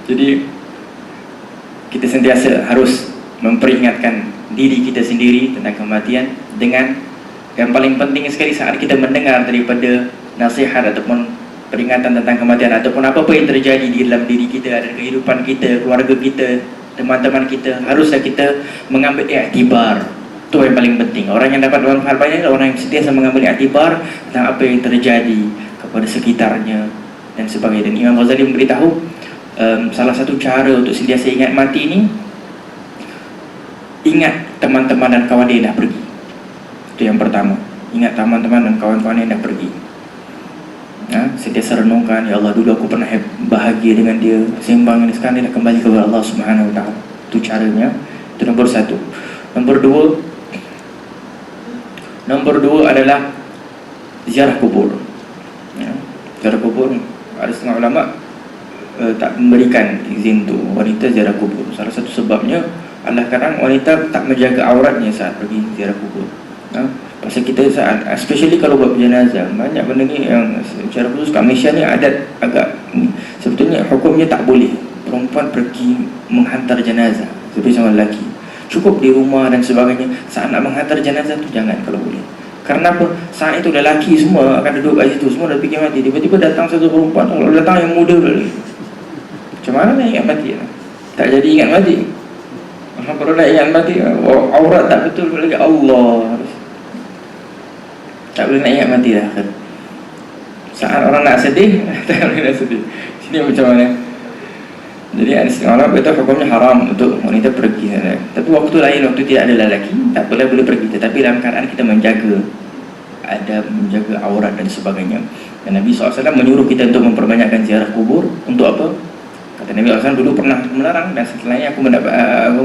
Jadi kita sentiasa harus memperingatkan diri kita sendiri tentang kematian, dengan yang paling penting sekali saat kita mendengar daripada nasihat ataupun peringatan tentang kematian ataupun apa-apa yang terjadi di dalam diri kita dan kehidupan kita, keluarga kita, teman-teman kita, haruslah kita mengambil iktibar. Itu yang paling penting. Orang yang dapat manfaat banyak adalah orang yang sentiasa mengambil iktibar tentang apa yang terjadi kepada sekitarnya dan sebagainya. Dan Imam Ghazali memberitahu salah satu cara untuk sentiasa ingat mati ini, ingat teman-teman dan kawan dia yang dah pergi. Itu yang pertama. Ingat teman-teman dan kawan-kawan yang dah pergi. Sentiasa renungkan, ya Allah, dulu aku pernah bahagia dengan dia, sembang ini, sekarang dia dah kembali kepada Allah Subhanahu Wa Taala. Itu caranya. Itu nombor satu. Nombor dua adalah ziarah kubur. Ziarah kubur, ada setengah ulama tak memberikan izin tu wanita ziarah kubur. Salah satu sebabnya adalah kadang wanita tak menjaga auratnya saat pergi ziarah kubur. Pasal kita saat, especially kalau buat jenazah, banyak benda ni yang secara khusus kat Malaysia ni adat agak, sebetulnya hukumnya tak boleh perempuan pergi menghantar jenazah seperti sama lelaki. Cukup di rumah dan sebagainya. Saat nak menghantar jenazah tu jangan kalau boleh. Karena apa? Saat itu lelaki semua akan duduk kat situ, semua dah fikir mati. Tiba-tiba datang satu perempuan, kalau datang yang muda lagi, macam mana nak ingat mati? Tak jadi ingat mati. Kalau nak ingat mati, aurat tak betul lagi, Allah, tak boleh nak ingat mati dah. Saat orang nak sedih, tak boleh nak sedih. Sini macam mana? Jadi orang berkata hukumnya haram untuk wanita pergi. Tapi waktu lain, waktu tidak ada lelaki, tak boleh pergi. Tetapi dalam keadaan kita menjaga adab, menjaga aurat dan sebagainya. Dan Nabi SAW menyuruh kita untuk memperbanyakkan ziarah kubur. Untuk apa? Kata Nabi SAW dulu pernah melarang, dan setelahnya aku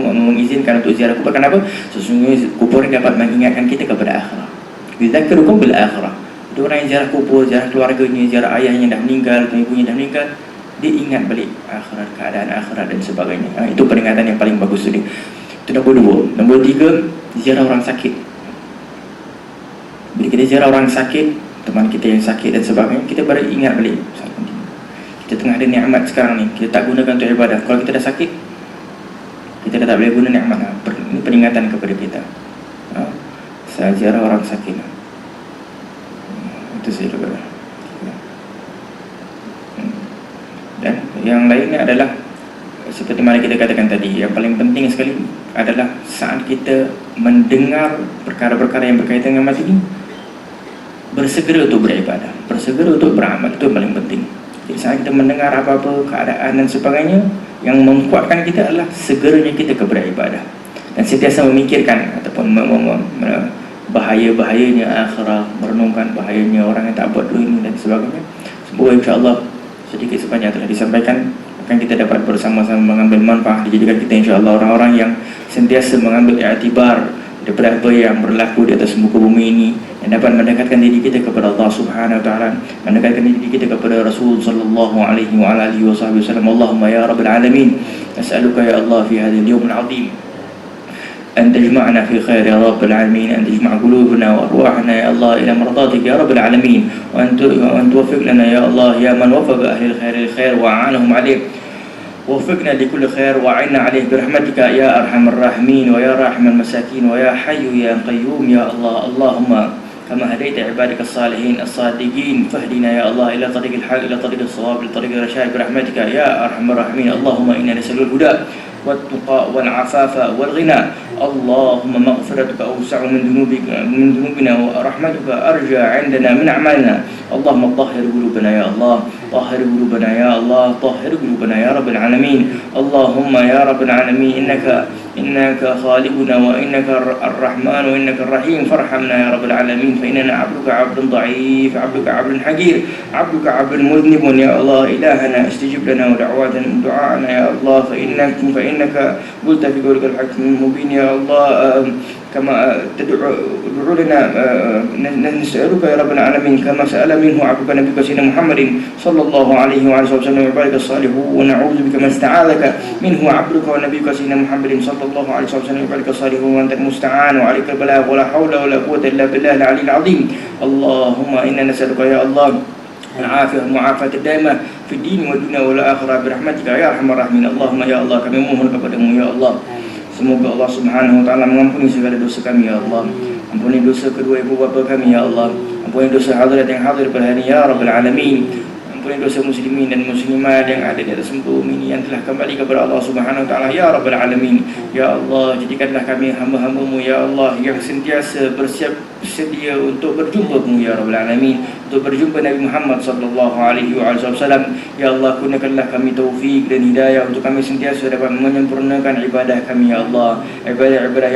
mengizinkan untuk ziarah kubur. Kenapa? Sesungguhnya kubur dapat mengingatkan kita kepada akhirat. Bidzakrukum bil akhirah. Itu orang yang ziarah kubur, ziarah keluarganya, ziarah ayahnya dah meninggal atau ibunya dah meninggal, dia ingat balik akhirat, keadaan akhirat dan sebagainya. Itu peringatan yang paling bagus tu dia. Itu nombor dua. Nombor tiga, ziarah orang sakit. Bila kita ziarah orang sakit, teman kita yang sakit dan sebagainya, kita baru ingat balik. Kita tengah ada nikmat sekarang ni, kita tak gunakan untuk ibadah. Kalau kita dah sakit, kita dah tak boleh guna nikmat. Ini peringatan kepada kita. Saya ziarah orang sakit. Itu saya juga. Dan yang lainnya adalah seperti mana kita katakan tadi, yang paling penting sekali adalah saat kita mendengar perkara-perkara yang berkaitan dengan mati ini, bersegera untuk beribadah, bersegera untuk beramal. Itu yang paling penting. Jadi saat kita mendengar apa-apa keadaan dan sebagainya, yang menguatkan kita adalah segeranya kita ke beribadah, dan sentiasa memikirkan ataupun bahaya-bahayanya akhirat, merenungkan bahayanya orang yang tak buat dulu ini dan sebagainya. Semoga insya-Allah sedikit sebanyak telah disampaikan akan kita dapat bersama-sama mengambil manfaat, dijadikan kita insya-Allah orang-orang yang sentiasa mengambil i'tibar daripada apa yang berlaku di atas muka bumi ini, yang dapat mendekatkan diri kita kepada Allah Subhanahu wa taala, mendekatkan diri kita kepada Rasul sallallahu alaihi wa alihi wasallam. Allahumma ya rabbal alamin, as'aluka ya Allah fi hadzal yawm al-'azim أن تجمعنا في خير يا رب العالمين، أن تجمع قلوبنا وأرواحنا يا الله إلى مرضاتك يا رب العالمين، وأن توفق لنا يا الله يا من وفق أهل الخير للخير وأعانهم عليه، وفقنا لكل خير وأعنا عليه برحمتك يا أرحم الراحمين ويا راحم المساكين ويا حي يا قيوم يا الله. اللهم كما هديت عبادك الصالحين الصادقين فاهدنا يا الله إلى طريق الحق، إلى طريق الصواب، إلى طريق الرشاد برحمتك يا أرحم الراحمين. اللهم إنا نسأل الهدى والتقى والعفاف والغنى. اللهم مغفرتك أوسع من ذنوبنا ورحمتك أرجى عندنا من أعمالنا. اللهم طهر قلوبنا يا الله، طهر قلوبنا يا الله، طهر قلوبنا يا رب العالمين. اللهم يا رب العالمين إنك خالقنا وإنك الرحمن وإنك الرحيم، فارحمنا يا رب العالمين، فإننا عبدك عبد ضعيف، عبدك عبد حقير، عبدك عبد مذنب يا الله. إلهنا استجب لنا ودعاءنا يا الله، فإنك قلت في قولك الحكم المبين يا الله كما تدعو لنا نسألك يا رب العالمين كما سأل منه عبدك نبيك سيدنا محمد صلى الله عليه وعلى وسلم وعبادك الصالحون، ونعوذ بك ما استعاذك منه عبدك ونبيك سيدنا محمد صلى الله عليه وسلم وعبادك الصالحون، وأنت المستعان وعليك البلاغ ولا حول ولا قوة إلا بالله العلي العظيم. اللهم إنا نسألك يا الله العافية والمعافاة الدائمة في الدين والدنيا والآخرة برحمتك يا أرحم الراحمين. اللهم ya Allah, kami mohon kepadamu ya Allah, semoga Allah Subhanahu wa taala mengampuni segala dosa kami ya Allah. Ampuni dosa kedua ibu bapa kami ya Allah. Ampuni dosa hadirat yang hadir pada hari ini ya Rabbal Alamin. Ampuni dosa muslimin dan muslimat yang ada di atas muka bumi ini yang telah kembali kepada Allah Subhanahu wa taala ya Rabbal Alamin. Ya Allah, jadikanlah kami hamba-hamba-Mu ya Allah yang sentiasa bersiap sedia untuk berjumpa-Mu ya Rabbal Alamin, untuk berjumpa Nabi Muhammad sallallahu alaihi wasallam. Ya Allah, kurniakanlah kami taufik dan hidayah untuk kami sentiasa dapat menyempurnakan ibadah kami ya Allah, ibadah-ibadah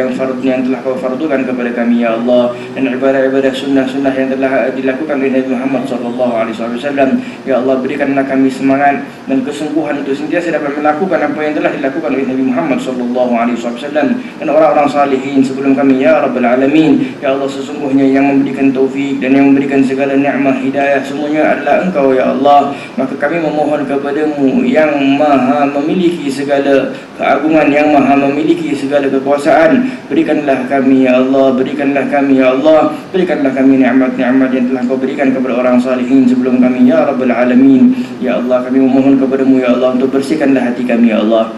yang telah Kau fardukan kepada kami ya Allah, dan ibadah-ibadah sunnah-sunnah yang telah dilakukan oleh Nabi Muhammad sallallahu alaihi wasallam. Ya Allah, berikanlah kami semangat dan kesungguhan untuk sentiasa dapat melakukan apa yang telah dilakukan oleh Nabi Muhammad sallallahu alaihi wasallam dan orang-orang salihin sebelum kami ya Rabbal Alamin. Ya Allah, sesungguhnya yang memberikan taufik dan yang memberikan segala nikmat hidayah semuanya adalah Engkau ya Allah. Maka kami memohon kepadamu yang maha memiliki segala keagungan, yang maha memiliki segala kekuasaan, berikanlah kami ya Allah, berikanlah kami ya Allah, berikanlah kami nikmat-nikmat yang telah Kau berikan kepada orang salihin sebelum kami ya Rabbal Alamin. Ya Allah, kami memohon kepadamu ya Allah untuk bersihkanlah hati kami ya Allah,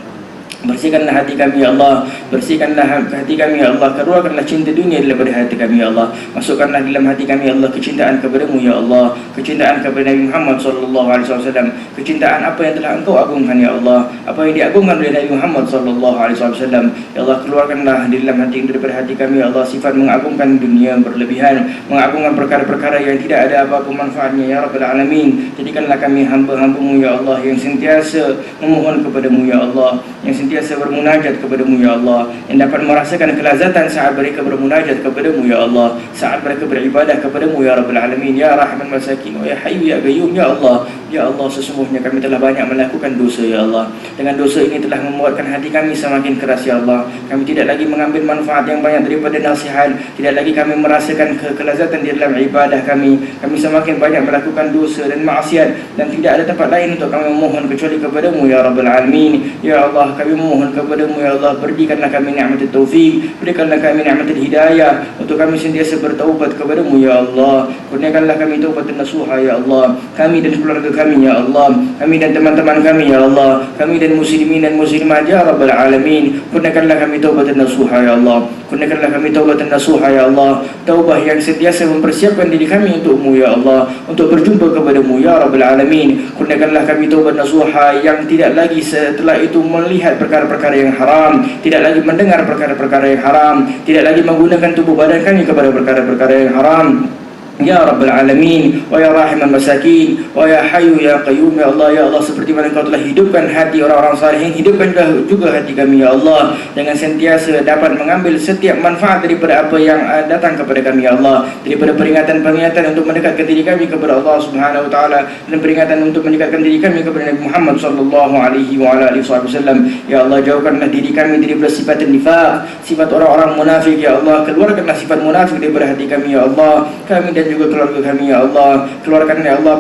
bersihkanlah hati kami ya Allah, bersihkanlah hati kami ya Allah, keluarkanlah cinta dunia daripada hati kami ya Allah, masukkanlah dalam hati kami ya Allah kecintaan kepada-Mu ya Allah, kecintaan kepada Nabi Muhammad sallallahu alaihi wasallam, kecintaan apa yang telah Engkau agungkan ya Allah, apa yang diagungkan oleh Nabi Muhammad sallallahu alaihi wasallam. Ya Allah, keluarkanlah di dalam hati daripada hati kami ya Allah sifat mengagungkan dunia berlebihan, mengagungkan perkara-perkara yang tidak ada apa-apa manfaatnya ya Rabbal Alamin. Jadikanlah kami hamba-hamba-Mu ya Allah yang sentiasa memohon kepada-Mu ya Allah, yang sentiasa bermunajat kepada-Mu ya Allah, yang dapat merasakan kelazatan saat mereka bermunajat kepada-Mu ya Allah, saat mereka beribadah kepada-Mu ya Rabbal Alamin. Ya Rahman Masakin wa ya Hayyu ya Qayyum ya Allah. Ya Allah, sesungguhnya kami telah banyak melakukan dosa ya Allah. Dengan dosa ini telah membuatkan hati kami semakin keras ya Allah. Kami tidak lagi mengambil manfaat yang banyak daripada nasihat, tidak lagi kami merasakan kelazatan di dalam ibadah kami. Kami semakin banyak melakukan dosa dan maksiat, dan tidak ada tempat lain untuk kami memohon kecuali kepada-Mu ya Rabbal Alamin. Ya Allah, kami memohon kepada-Mu ya Allah, berikanlah kami nikmat taufik, berikanlah kami nikmat hidayah untuk kami sentiasa bertaubat kepada-Mu ya Allah. Kurniakanlah kami taubat nasuha ya Allah. Kami dan keluarga kami ya Allah, kami dan teman-teman kami ya Allah, kami dan muslimin dan muslimat ya Rabbal Alamin. Kurniakanlah kami taubatan nasuha ya Allah, kurniakanlah kami taubatan nasuha ya Allah, taubah yang sentiasa mempersiapkan diri kami untukmu ya Allah, untuk berjumpa kepadamu ya Rabbal Alamin. Kurniakanlah kami taubat nasuha yang tidak lagi setelah itu melihat perkara-perkara yang haram, tidak lagi mendengar perkara-perkara yang haram, tidak lagi menggunakan tubuh badan kami kepada perkara-perkara yang haram ya Rabbal Alamin. Wa ya Rahiman Masakin, wa ya Hayyu ya Qayyum ya Allah. Ya Allah, seperti mana Engkau telah hidupkan hati orang-orang salihin, hidupkan juga hati kami ya Allah, dengan sentiasa dapat mengambil setiap manfaat daripada apa yang datang kepada kami ya Allah, daripada peringatan-peringatan untuk mendekatkan diri kami kepada Allah Subhanahu wa taala, dan peringatan untuk mendekatkan diri kami kepada Nabi Muhammad sallallahu alaihi wa ala alihi wasallam. Ya Allah, jauhkanlah diri kami daripada sifat nifaq, sifat orang-orang munafik ya Allah. Keluarkanlah sifat munafik daripada hati kami ya Allah, kami dan juga keluarga kami ya Allah. Keluarkan ya Allah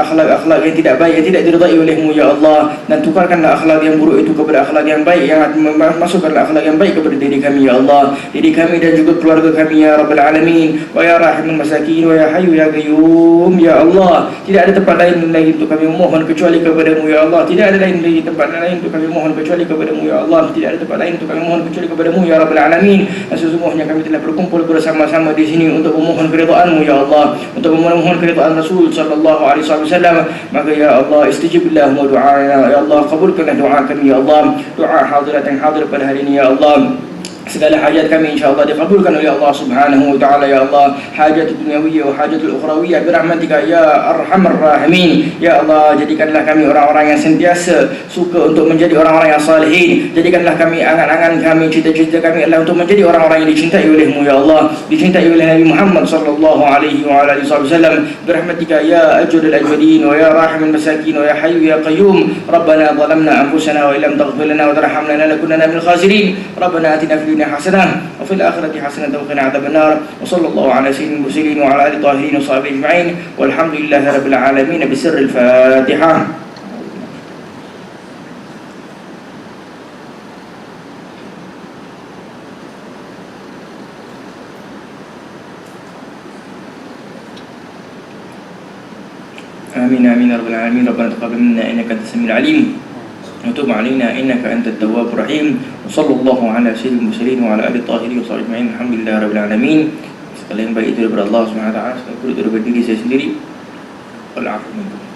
akhlak-akhlak yang tidak baik, yang tidak diridai olehmu ya Allah, dan tukarkanlah akhlak yang buruk itu kepada akhlak yang baik, yang masukkanlah akhlak yang baik kepada diri kami ya Allah, diri kami dan juga keluarga kami ya Rabbal Alamin. Wa ya Rahimun Masakin, wa ya Hayyu ya Qayyum ya Allah. Tidak ada tempat lain lagi untuk kami mohon kecuali kepadamu ya Allah, tidak ada lain lagi tempat lain untuk kami mohon kecuali kepadamu ya Allah, tidak ada tempat lain untuk kami mohon kecuali kepadamu ya Rabbal Alamin. Dan sesungguhnya kami telah berkumpul bersama-sama di sini untuk memohon keridhaan-Mu ya Allah, untuk memohon keridhaan Rasul sallallahu alaihi wasallam. Maka ya Allah, istijiblah doa-doa ya Allah, kabulkanlah doa kami ya Allah, doa hadirat yang hadir pada hari ini ya Allah. Segala hajat kami insyaAllah dikabulkan oleh Allah Subhanahu wa ta'ala ya Allah, hajat dunyawiyah wa hajat ukhrawiyah birahmatika ya arhamar rahimin. Ya Allah, jadikanlah kami orang-orang yang sentiasa suka untuk menjadi orang-orang yang salihin. Jadikanlah kami, angan-angan kami, cita-cita kami adalah untuk menjadi orang-orang yang dicintai olehmu ya Allah, dicintai oleh Nabi Muhammad sallallahu alaihi wa alihi wasallam. Birahmatika ya ajwadul ajwadin, wa ya rahimul masakin, wa ya hayyu ya qayyum. Rabbana zalamna anfusana wa illam taghfir lana wa tarhamna lanakunanna minal khasirin. Rabbana atina fid حسنة وفي الآخرة حسنة وقنا عذاب النار. وصلى الله على سيدنا المرسلين وعلى آله الطاهرين وصحبه أجمعين والحمد لله رب العالمين بسر الفاتحة. آمين آمين رب العالمين. ربنا تقبل منا إنك أنت السميع العليم وتب علينا إنك أنت التواب الرحيم. وصلى الله على سيد المرسلين وعلى آله الطاهرين وصحبه أجمعين الحمد لله رب العالمين. Sekalian baik itu daripada Allah Subhanahu wa taala, sekalian buruk daripada diri saya sendiri. Wal afu minkum.